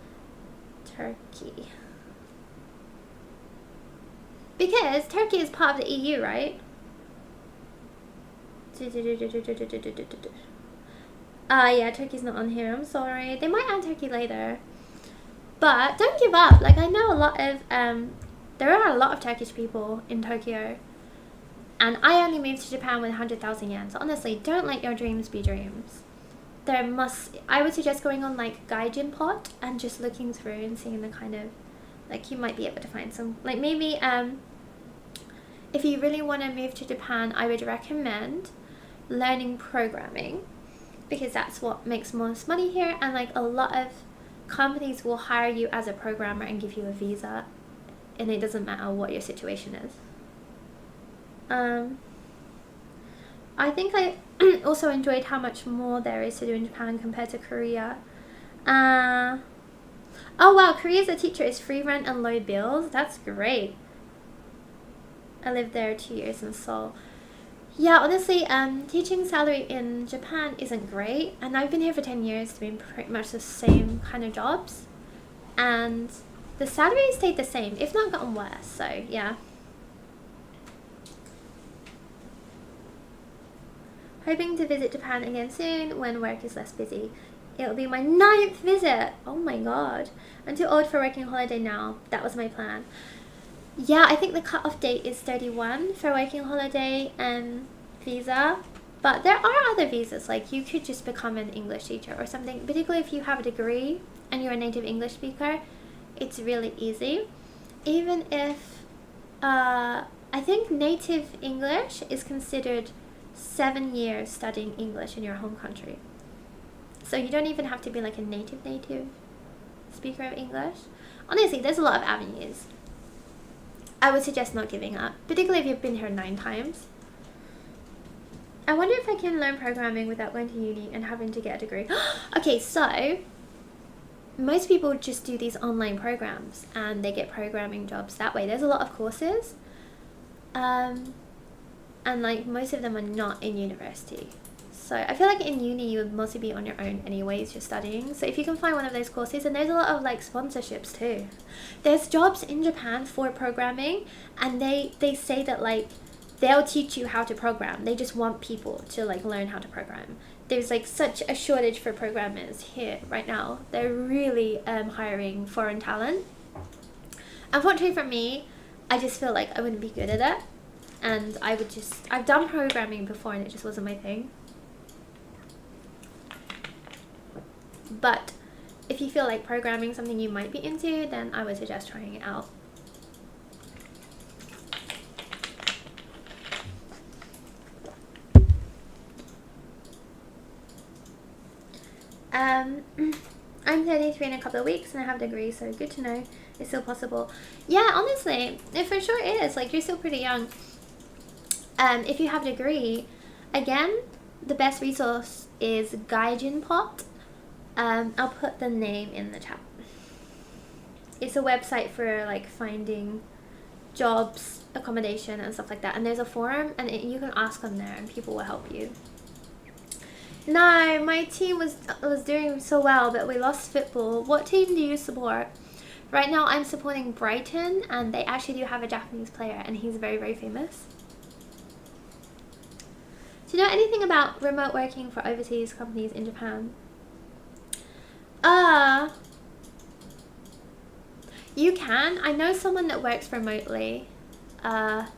Turkey. Because Turkey is part of the EU, right? Yeah, Turkey's not on here. I'm sorry. They might add Turkey later. But don't give up. Like I know a lot of there are a lot of Turkish people in Tokyo, and I only moved to Japan with 100,000 yen. So honestly, don't let your dreams be dreams. I would suggest going on like Gaijin Pot and just looking through and seeing the kind of Like you might be able to find some, like maybe if you really want to move to Japan, I would recommend learning programming, because that's what makes most money here, and like a lot of companies will hire you as a programmer and give you a visa, and it doesn't matter what your situation is. I think I also enjoyed how much more there is to do in Japan compared to Korea. Oh wow, Korea as a teacher is free rent and low bills. That's great. I lived there 2 years in Seoul. Yeah, honestly, teaching salary in Japan isn't great, and I've been here for 10 years doing pretty much the same kind of jobs, and the salary stayed the same, if not gotten worse, so yeah. Hoping to visit Japan again soon when work is less busy. It'll be my 9th visit. Oh my god. I'm too old for working holiday now. That was my plan. Yeah, I think the cut-off date is 31 for working holiday and visa. But there are other visas. Like you could just become an English teacher or something. Particularly if you have a degree and you're a native English speaker, it's really easy. Even if I think native English is considered 7 years studying English in your home country. So you don't even have to be like a native speaker of English. Honestly, there's a lot of avenues. I would suggest not giving up, particularly if you've been here 9 times. I wonder if I can learn programming without going to uni and having to get a degree. Okay, so most people just do these online programs and they get programming jobs that way. There's a lot of courses. And like most of them are not in university. So I feel like in uni you would mostly be on your own anyways, you're studying. So if you can find one of those courses, and there's a lot of like sponsorships too. There's jobs in Japan for programming, and they say that like they'll teach you how to program. They just want people to like learn how to program. There's like such a shortage for programmers here right now. They're really hiring foreign talent. Unfortunately for me, I just feel like I wouldn't be good at it. And I've done programming before and it just wasn't my thing. But if you feel like programming is something you might be into, then I would suggest trying it out. I'm 33 in a couple of weeks and I have a degree, so good to know it's still possible. Yeah, honestly, it for sure is. Like, you're still pretty young. If you have a degree, again, the best resource is Gaijin Pot. I'll put the name in the chat. It's a website for like finding jobs, accommodation and stuff like that, and there's a forum and you can ask on there and people will help you. No, my team was doing so well, but we lost football. What team do you support? Right now I'm supporting Brighton, and they actually do have a Japanese player and he's very, very famous. Do you know anything about remote working for overseas companies in Japan? You can. I know someone that works remotely and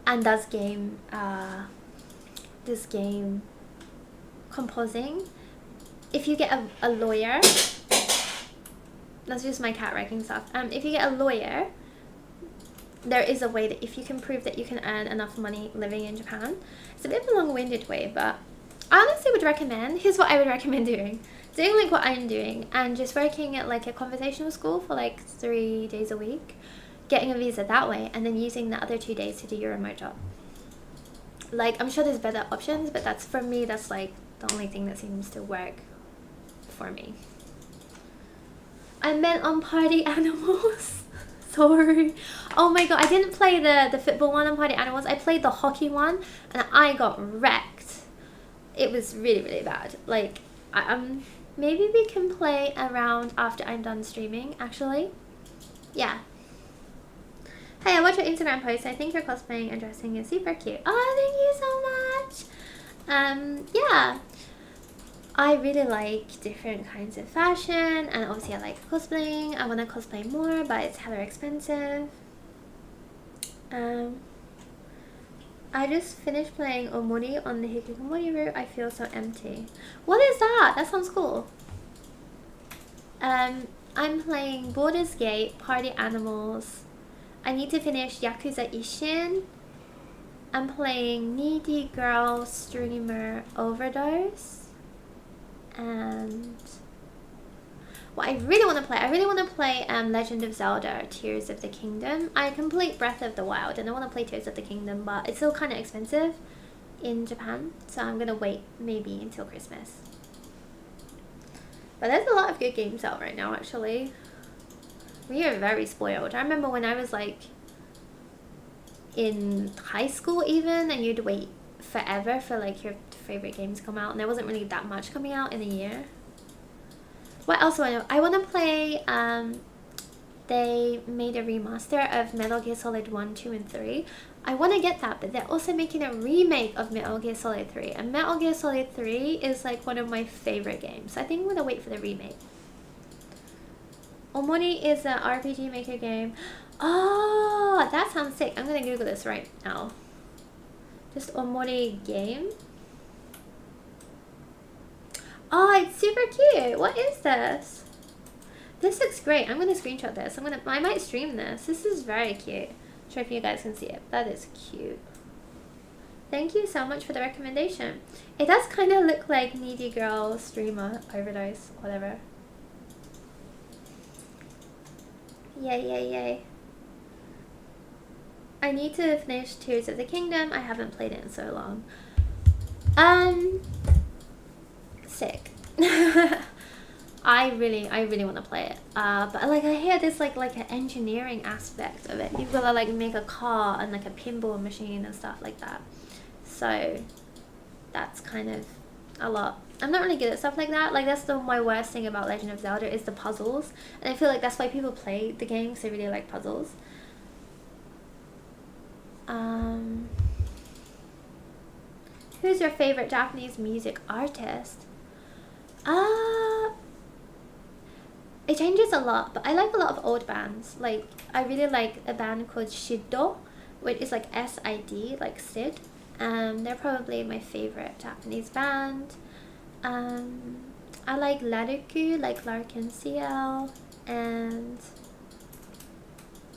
does game composing. If you get a lawyer, that's just my cat wrecking stuff. If you get a lawyer, there is a way that if you can prove that you can earn enough money living in Japan. It's a bit of a long-winded way, but I honestly would recommend, here's what I would recommend doing like what I'm doing, and just working at like a conversational school for like 3 days a week, getting a visa that way, and then using the other 2 days to do your remote job. Like, I'm sure there's better options, but that's, for me, that's like the only thing that seems to work for me. I meant on Party Animals. Sorry. Oh my god, I didn't play the football one on Party Animals. I played the hockey one and I got wrecked. It was really, really bad. Like, maybe we can play a round after I'm done streaming, actually. Yeah. Hey, I watched your Instagram post. I think your cosplaying and dressing is super cute. Oh, thank you so much. Yeah. I really like different kinds of fashion, and obviously I like cosplaying. I want to cosplay more, but it's hella expensive. I just finished playing Omori on the Hikikomori route. I feel so empty. What is that? That sounds cool. I'm playing Baldur's Gate, Party Animals. I need to finish Yakuza Ishin. I'm playing Needy Girl Streamer Overdose. And what I really want to play Legend of Zelda Tears of the Kingdom. I complete Breath of the Wild and I want to play Tears of the Kingdom, but it's still kind of expensive in Japan, so I'm gonna wait maybe until Christmas. But there's a lot of good games out right now, actually. We are very spoiled. I remember when I was like in high school even, and you'd wait forever for like your favorite games to come out, and there wasn't really that much coming out in a year. What else do I know? I want to play, they made a remaster of Metal Gear Solid 1, 2, and 3. I want to get that, but they're also making a remake of Metal Gear Solid 3. And Metal Gear Solid 3 is like one of my favorite games. So I think I'm going to wait for the remake. Omori is an RPG Maker game. Oh, that sounds sick. I'm going to Google this right now. Just Omori game. Oh, it's super cute. What is this? This looks great. I'm going to screenshot this. I might stream this. This is very cute. Sure if you guys can see it. That is cute. Thank you so much for the recommendation. It does kind of look like Needy Girl Streamer Overdose, whatever. Yay, yay, yay. I need to finish Tears of the Kingdom. I haven't played it in so long. Sick. I really want to play it. But like I hear there's like an engineering aspect of it. You've got to like make a car and like a pinball machine and stuff like that. So that's kind of a lot. I'm not really good at stuff like that. Like that's my worst thing about Legend of Zelda is the puzzles. And I feel like that's why people play the game, because they really like puzzles. Who's your favorite Japanese music artist? It changes a lot, but I like a lot of old bands. Like, I really like a band called Shido, which is like S-I-D, like Sid. They're probably my favorite Japanese band. I like Laruku, like Larkin CL, and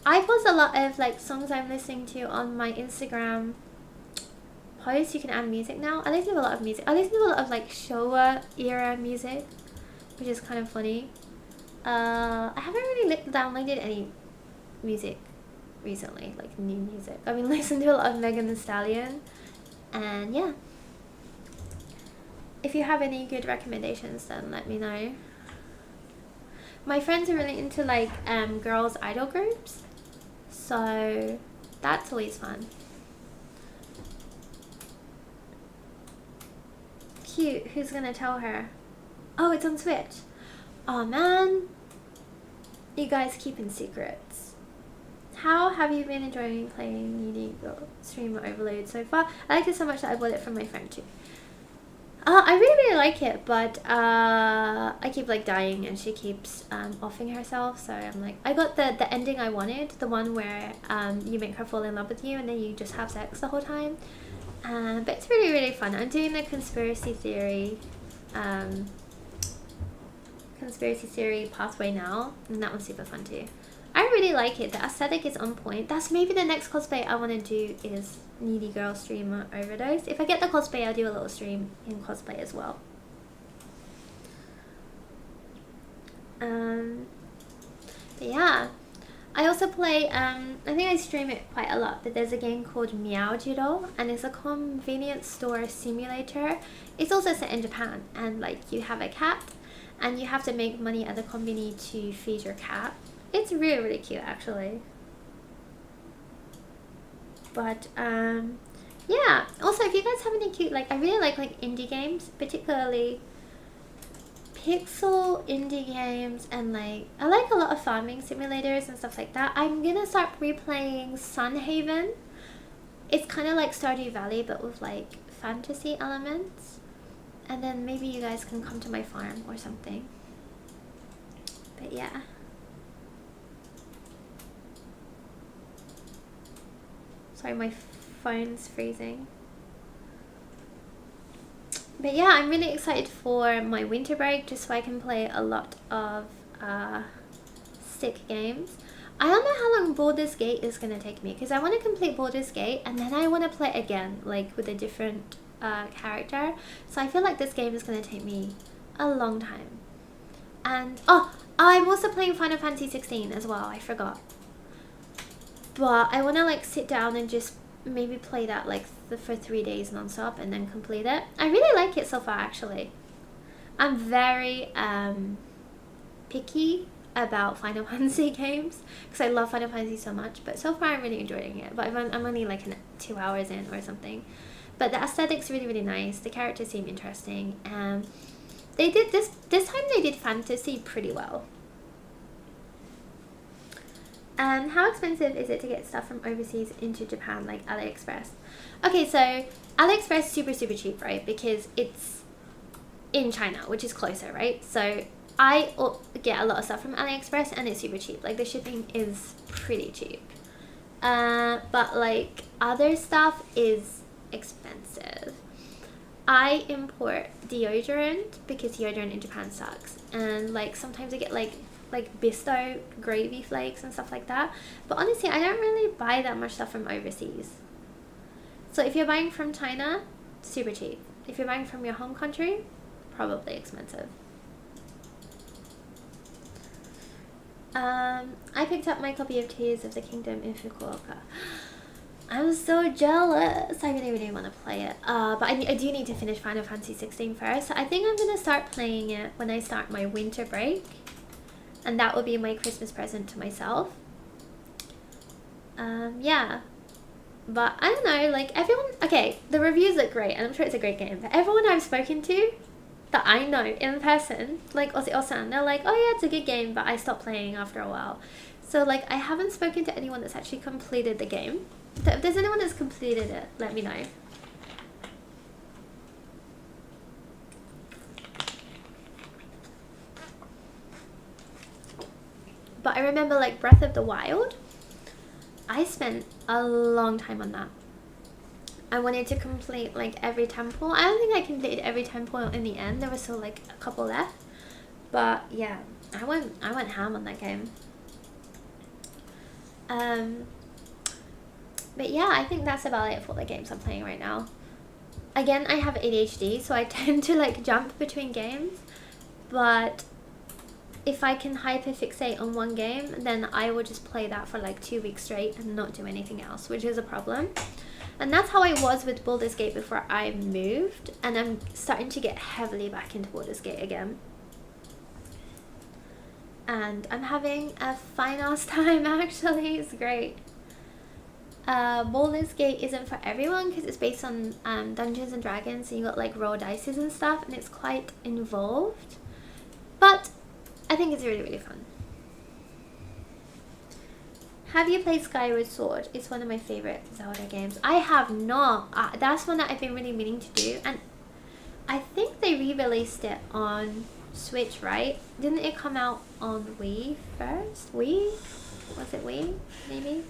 I post a lot of like songs I'm listening to on my Instagram post. You can add music now. I listen to a lot of music. I listen to a lot of like Showa era music, which is kind of funny. I haven't really downloaded any music recently, like new music. I've been listening to a lot of Megan Thee Stallion, and yeah. If you have any good recommendations, then let me know. My friends are really into like girls idol groups, so that's always fun. Cute. Who's gonna tell her? Oh, it's on Switch. Oh man, you guys keeping secrets. How have you been enjoying playing Needy Girl Streamer Overload so far? I like it so much that I bought it from my friend too. I really like it, but I keep like dying and she keeps offing herself, so I'm like, I got the ending I wanted, the one where you make her fall in love with you and then you just have sex the whole time. But it's really fun. I'm doing the conspiracy theory pathway now, and that one's super fun too. I really like it. The aesthetic is on point. That's maybe the next cosplay I want to do is Needy Girl Streamer Overdose. If I get the cosplay, I'll do a little stream in cosplay as well. But yeah, I also play, I think I stream it quite a lot, but there's a game called Meowjiro, and it's a convenience store simulator. It's also set in Japan, and like you have a cat, and you have to make money at the convenience to feed your cat. It's really cute, actually. But yeah, also if you guys have any cute, like I really like indie games, particularly pixel indie games, and like I like a lot of farming simulators and stuff like that. I'm gonna start replaying Sunhaven. It's kind of like Stardew Valley but with like fantasy elements, and then maybe you guys can come to my farm or something. But yeah. Sorry, my phone's freezing. But yeah, I'm really excited for my winter break, just so I can play a lot of stick games. I don't know how long Baldur's Gate is going to take me, because I want to complete Baldur's Gate and then I want to play it again, like with a different character. So I feel like this game is going to take me a long time. And I'm also playing Final Fantasy 16 as well, I forgot. But I want to like sit down and just maybe play that like for 3 days non-stop and then complete it. I really like it so far, actually. I'm very picky about Final Fantasy games because I love Final Fantasy so much, but so far I'm really enjoying it. But I'm only like 2 hours in or something. But the aesthetic's really, really nice. The characters seem interesting. They did this time they did fantasy pretty well. How expensive is it to get stuff from overseas into Japan, like AliExpress? Okay, so AliExpress is super, super cheap, right? Because it's in China, which is closer, right? So I get a lot of stuff from AliExpress and it's super cheap. Like the shipping is pretty cheap. But like other stuff is expensive. I import deodorant because deodorant in Japan sucks. And like sometimes I get like Bisto gravy flakes and stuff like that. But honestly, I don't really buy that much stuff from overseas. So if you're buying from China, super cheap. If you're buying from your home country, probably expensive. I picked up my copy of Tears of the Kingdom in Fukuoka. I'm so jealous. I really, really want to play it. But I do need to finish Final Fantasy 16 first. So I think I'm going to start playing it when I start my winter break. And that will be my Christmas present to myself. Yeah. But I don't know, like everyone... Okay, the reviews look great and I'm sure it's a great game. But everyone I've spoken to that I know in person, like Ozzy-Osan, they're like, oh yeah, it's a good game, but I stopped playing after a while. So like I haven't spoken to anyone that's actually completed the game. So if there's anyone that's completed it, let me know. But I remember like Breath of the Wild, I spent a long time on that. I wanted to complete like every temple. I don't think I completed every temple in the end. There was still like a couple left. But yeah, I went ham on that game. But yeah, I think that's about it for the games I'm playing right now. Again, I have ADHD, so I tend to like jump between games. But if I can hyperfixate on one game, then I will just play that for like 2 weeks straight and not do anything else, which is a problem. And that's how I was with Baldur's Gate before I moved, and I'm starting to get heavily back into Baldur's Gate again. And I'm having a fine ass time, actually. It's great. Baldur's Gate isn't for everyone because it's based on Dungeons and Dragons, and you got like roll dices and stuff, and it's quite involved. But I think it's really, really fun. Have you played Skyward Sword? It's one of my favorite Zelda games. I have not. That's one that I've been really meaning to do, and I think they re-released it on Switch, right? Didn't it come out on Wii first? Wii? Was it Wii? Maybe?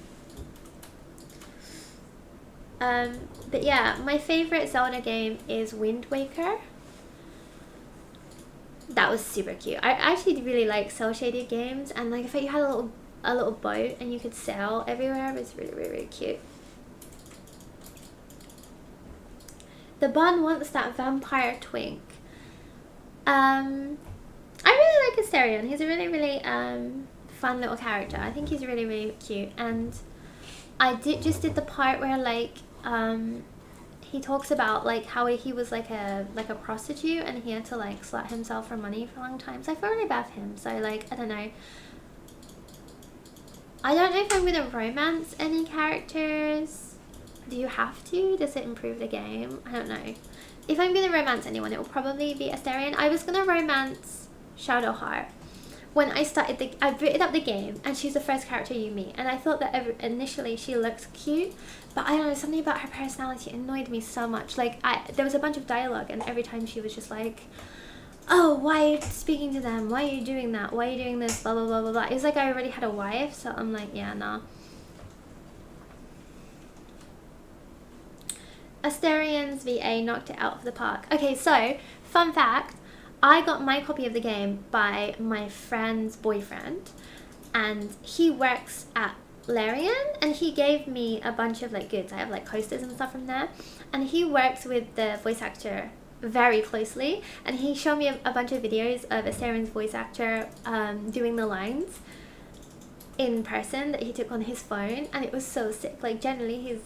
But yeah, my favorite Zelda game is Wind Waker. That was super cute. I actually really like cel-shaded games, and like if you had a little boat and you could sail everywhere, it was really, really, really cute. The bun wants that vampire twink. I really like Asterion. He's a really, really fun little character. I think he's really, really cute. And I just did the part where like he talks about like how he was like a prostitute and he had to like slut himself for money for a long time. So I feel really bad for him. So like I don't know. I don't know if I'm gonna romance any characters. Do you have to? Does it improve the game? I don't know. If I'm gonna romance anyone, it will probably be Asterion. I was gonna romance Shadowheart. When I started I booted up the game and she's the first character you meet, and I thought that initially she looks cute, but I don't know, something about her personality annoyed me so much. Like there was a bunch of dialogue and every time she was just like, oh, why are you speaking to them? Why are you doing that? Why are you doing this? Blah, blah, blah, blah, blah. It was like I already had a wife, so I'm like, yeah, nah. Asterian's VA knocked it out of the park. Okay, so, fun fact, I got my copy of the game by my friend's boyfriend, and he works at Larian, and he gave me a bunch of like goods. I have like coasters and stuff from there, and he works with the voice actor very closely, and he showed me a bunch of videos of Asterian's voice actor doing the lines in person that he took on his phone, and it was so sick. Like, generally he's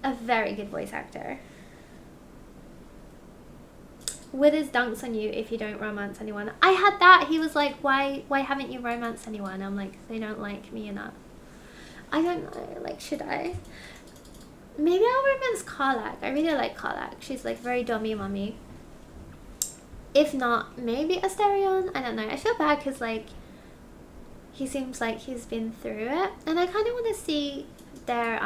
a very good voice actor. Withers dunks on you if you don't romance anyone. I had that. He was like, why haven't you romanced anyone? I'm like, they don't like me enough. I don't know, like, should I? Maybe I'll romance Karlak. I really like Karlak. She's like very dummy mummy. If not, maybe Asterion. I don't know. I feel bad because like he seems like he's been through it, and I kind of want to see their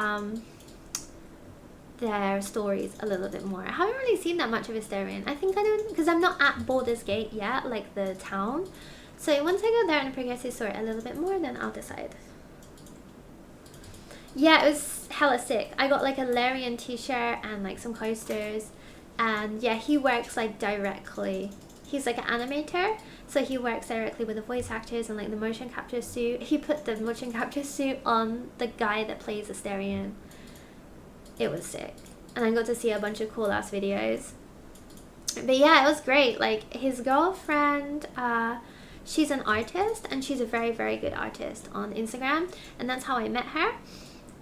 stories a little bit more. I haven't really seen that much of Asterion. I think I don't, because I'm not at Baldur's Gate yet, like the town. So once I go there and progress his story a little bit more, then I'll decide. Yeah, it was hella sick. I got like a Larian t-shirt and like some coasters, and yeah, he works like directly. He's like an animator, so he works directly with the voice actors and like the motion capture suit. He put the motion capture suit on the guy that plays Asterion. It was sick, and I got to see a bunch of cool ass videos. But yeah, it was great. Like, his girlfriend, she's an artist, and she's a very, very good artist on Instagram, and that's how I met her.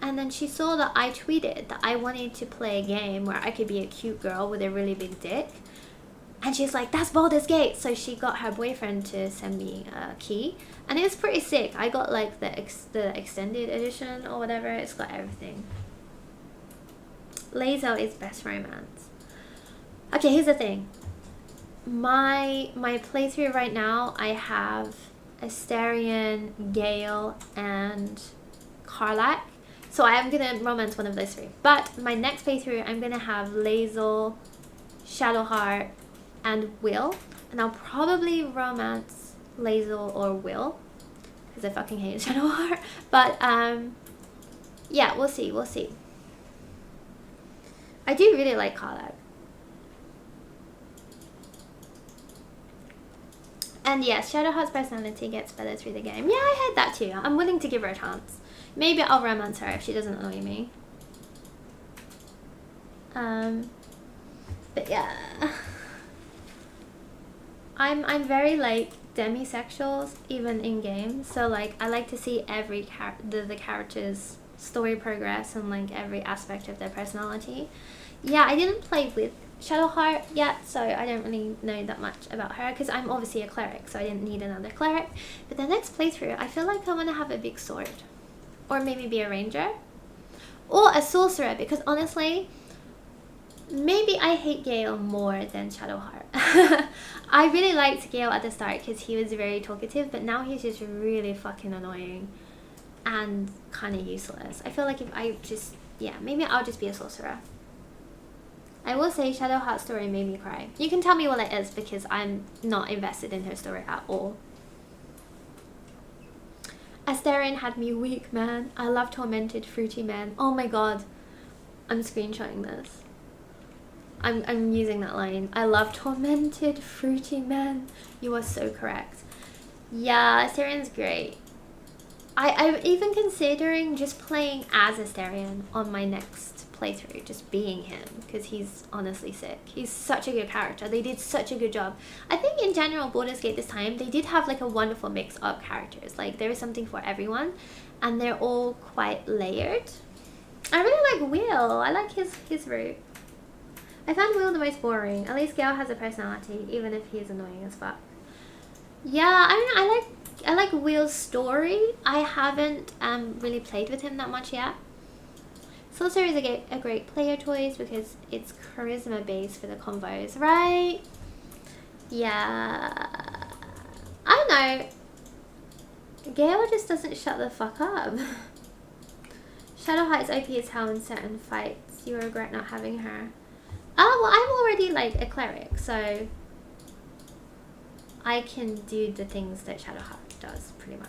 And then she saw that I tweeted that I wanted to play a game where I could be a cute girl with a really big dick. And she's like, that's Baldur's Gate. So she got her boyfriend to send me a key. And it was pretty sick. I got like the extended edition or whatever. It's got everything. Lae'zel is best romance. Okay, here's the thing. My playthrough right now, I have Asterion, Gale, and Karlak. So I am going to romance one of those three. But my next playthrough, I'm going to have Lae'zel, Shadowheart, and Will. And I'll probably romance Lae'zel or Will, because I fucking hate Shadowheart. But, yeah, we'll see. We'll see. I do really like Karlak. And yes, Shadowheart's personality gets better through the game. Yeah, I heard that too. I'm willing to give her a chance. Maybe I'll romance her if she doesn't annoy me. But yeah, I'm very like demisexuals even in games. So like I like to see every the character's story progress and like every aspect of their personality. Yeah, I didn't play with Shadowheart yet, so I don't really know that much about her because I'm obviously a cleric, so I didn't need another cleric. But the next playthrough, I feel like I want to have a big sword. Or maybe be a ranger. Or a sorcerer, because honestly, maybe I hate Gale more than Shadowheart. I really liked Gale at the start because he was very talkative, but now he's just really fucking annoying and kind of useless. I feel like if I just, yeah, maybe I'll just be a sorcerer. I will say Shadowheart's story made me cry. You can tell me what it is because I'm not invested in her story at all. Asterion had me weak, man. I love tormented fruity men. Oh my god. I'm screenshotting this. I'm using that line. I love tormented fruity men. You are so correct. Yeah, Asterion's great. I'm even considering just playing as Asterion on my next playthrough, just being him, because he's honestly sick. He's such a good character. They did such a good job. I think in general, Baldur's Gate this time, they did have like a wonderful mix of characters. Like there is something for everyone, and they're all quite layered. I really like Will. I like his route. I found Will the most boring. At least Gale has a personality, even if he's annoying as fuck. Yeah, I like Will's story. I haven't really played with him that much yet. Sorcerer is a great player choice because it's charisma based for the combos, right? Yeah. I don't know. Gale just doesn't shut the fuck up. Shadowheart is OP as hell in certain fights. You regret not having her. Oh, well, I'm already like a cleric, so I can do the things that Shadowheart does pretty much.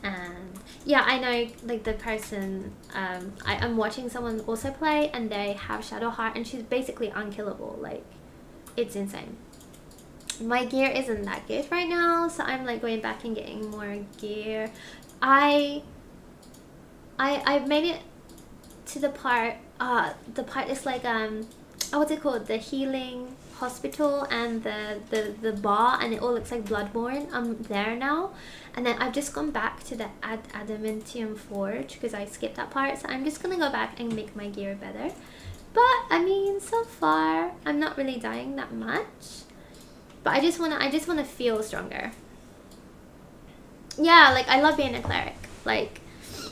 And yeah, I know like the person I'm watching someone also play, and they have Shadowheart, and she's basically unkillable. Like, it's insane. my gear isn't that good right now, so I'm like going back and getting more gear. I made it to the part is like what's it called, the healing hospital and the bar, and it all looks like Bloodborne. I'm there now, and then I've just gone back to the adamantium forge because I skipped that part, so I'm just gonna go back and make my gear better. But I mean, so far I'm not really dying that much, but I just wanna feel stronger. Yeah, like I love being a cleric, like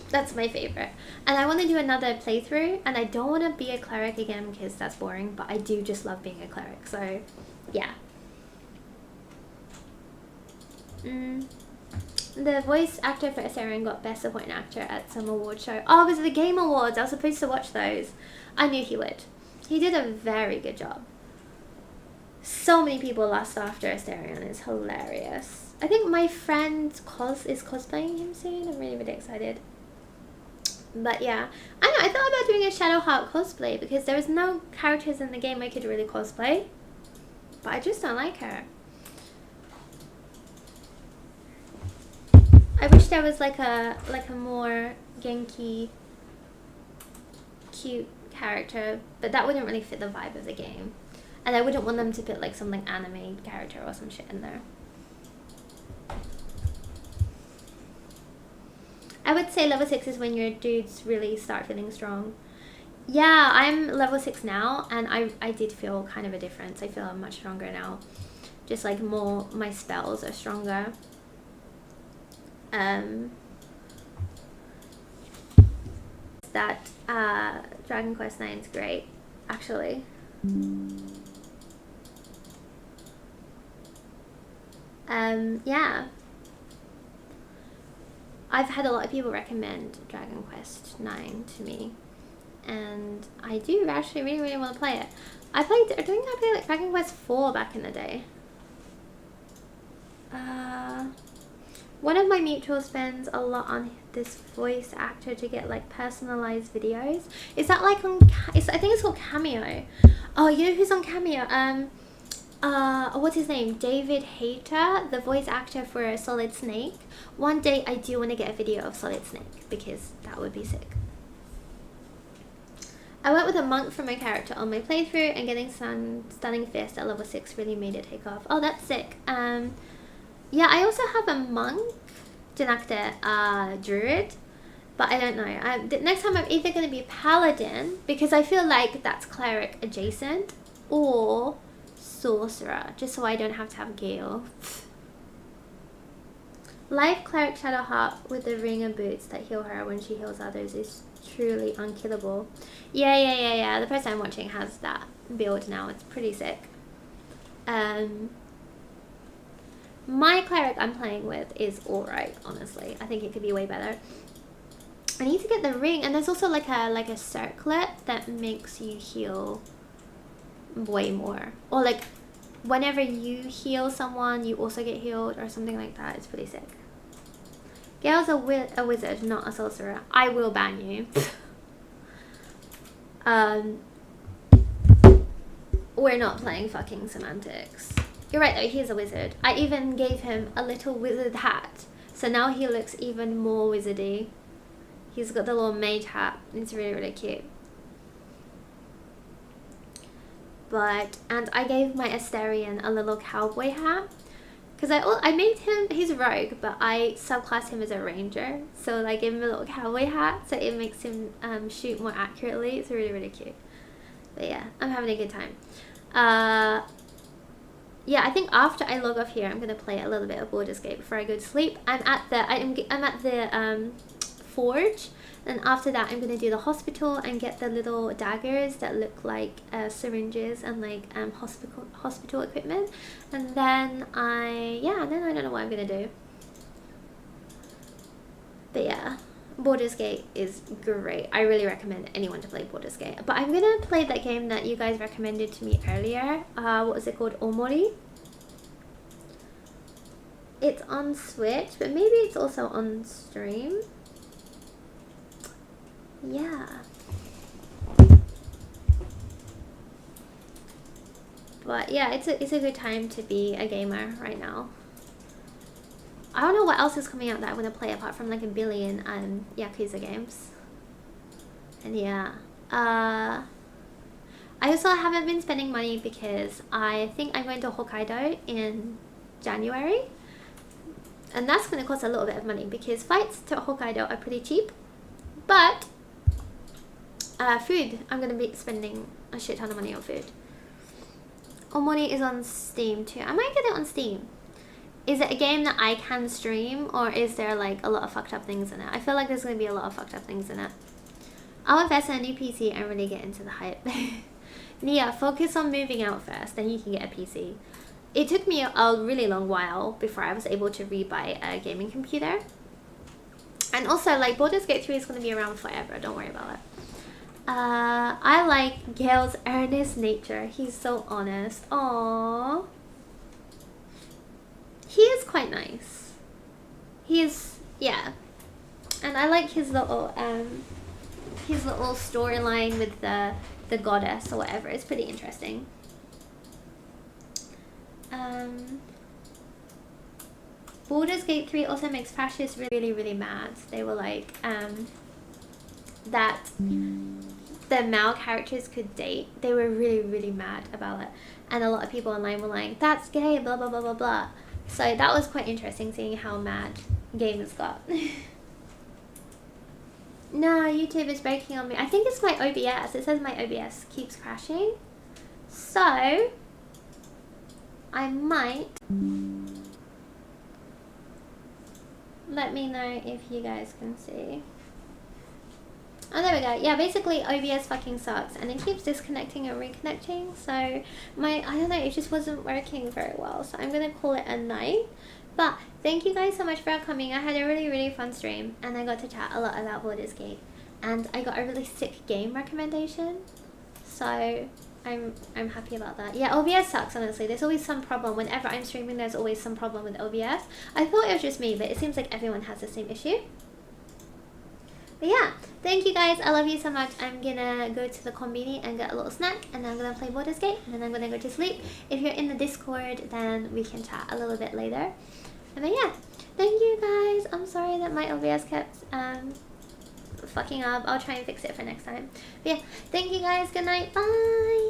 that's my favorite. And I want to do another playthrough, and I don't want to be a cleric again because that's boring, but I do just love being a cleric, so yeah. The voice actor for Asarion got Best Supporting Actor at some award show. Oh, it was the Game Awards. I was supposed to watch those. I knew he would. He did a very good job. So many people lost after Asarion. It's hilarious. I think my friend is cosplaying him soon. I'm really, really excited. But yeah, I know, I thought about doing a Shadowheart cosplay because there was no characters in the game I could really cosplay. But I just don't like her. I wish there was like a more Genki cute character, but that wouldn't really fit the vibe of the game. And I wouldn't want them to put like some like anime character or some shit in there. I would say level 6 is when your dudes really start feeling strong. Yeah, I'm level 6 now, and I did feel kind of a difference. I feel I'm much stronger now. Just like more, my spells are stronger. That Dragon Quest 9 is great, actually. Yeah. I've had a lot of people recommend Dragon Quest 9 to me, and I do actually really, really want to play it. I think I played like Dragon Quest 4 back in the day. One of my mutuals spends a lot on this voice actor to get like personalized videos. Is that like on, I think it's called Cameo. Oh, you know who's on Cameo? What's his name? David Hayter, the voice actor for Solid Snake. One day I do want to get a video of Solid Snake because that would be sick. I went with a monk for my character on my playthrough, and getting Stunning Fist at level 6 really made it take off. Oh, that's sick. Yeah, I also have a monk, Dinakta, druid, but I don't know. Next time I'm either going to be paladin, because I feel like that's cleric adjacent, or sorcerer, just so I don't have to have Gale. Life cleric Shadowheart with the ring and boots that heal her when she heals others is truly unkillable. Yeah. The person I'm watching has that build now. It's pretty sick. My cleric I'm playing with is alright, honestly. I think it could be way better. I need to get the ring, and there's also like a circlet that makes you heal way more. Or like whenever you heal someone, you also get healed, or something like that. It's pretty sick. Gale's a wizard, not a sorcerer. I will ban you. We're not playing fucking semantics. You're right though, he's a wizard. I even gave him a little wizard hat, so now he looks even more wizardy. He's got the little mage hat. It's really, really cute. And I gave my Asterion a little cowboy hat, because I made him, he's a rogue, but I subclassed him as a ranger, so I gave him a little cowboy hat, so it makes him shoot more accurately. It's really, really cute. But yeah, I'm having a good time. Yeah, I think after I log off here, I'm gonna play a little bit of Baldur's Gate before I go to sleep. I'm at the forge, and after that I'm gonna do the hospital and get the little daggers that look like syringes and like hospital equipment, and then I don't know what I'm gonna do. But yeah, Baldur's Gate is great. I really recommend anyone to play Baldur's Gate. But I'm gonna play that game that you guys recommended to me earlier. What was it called? Omori. It's on Switch, but maybe it's also on stream. Yeah. But yeah, it's a good time to be a gamer right now. I don't know what else is coming out that I want to play apart from like a billion Yakuza games. And yeah, I also haven't been spending money because I think I'm going to Hokkaido in January. And that's going to cost a little bit of money because flights to Hokkaido are pretty cheap. But food, I'm going to be spending a shit ton of money on food. Omori is on Steam too. I might get it on Steam. Is it a game that I can stream, or is there like a lot of fucked up things in it? I feel like there's going to be a lot of fucked up things in it. I'll invest in a new PC and really get into the hype. Nia, focus on moving out first, then you can get a PC. It took me a really long while before I was able to rebuy a gaming computer. And also, like, Baldur's Gate 3 is going to be around forever, don't worry about it. I like Gale's earnest nature. He's so honest. Aww. He is quite nice. He is, yeah. And I like his little storyline with the goddess or whatever. It's pretty interesting. Baldur's Gate 3 also makes fascists really, really mad. They were like, that the male characters could date. They were really, really mad about it. And a lot of people online were like, that's gay, blah, blah, blah, blah, blah. So that was quite interesting seeing how mad gamers got. No, YouTube is breaking on me. I think it's my OBS. It says my OBS keeps crashing. So I might... Let me know if you guys can see. Oh, there we go. Yeah, basically OBS fucking sucks and it keeps disconnecting and reconnecting. So I don't know, it just wasn't working very well. So I'm gonna call it a night. But thank you guys so much for coming. I had a really, really fun stream and I got to chat a lot about Baldur's Gate. And I got a really sick game recommendation. So I'm happy about that. Yeah, OBS sucks, honestly. There's always some problem. Whenever I'm streaming, there's always some problem with OBS. I thought it was just me, but it seems like everyone has the same issue. But yeah, thank you guys. I love you so much. I'm gonna go to the konbini and get a little snack, and then I'm gonna play Baldur's Gate, and then I'm gonna go to sleep. If you're in the Discord, then we can chat a little bit later. And then yeah, thank you guys. I'm sorry that my OBS kept fucking up. I'll try and fix it for next time. But yeah, thank you guys. Good night. Bye.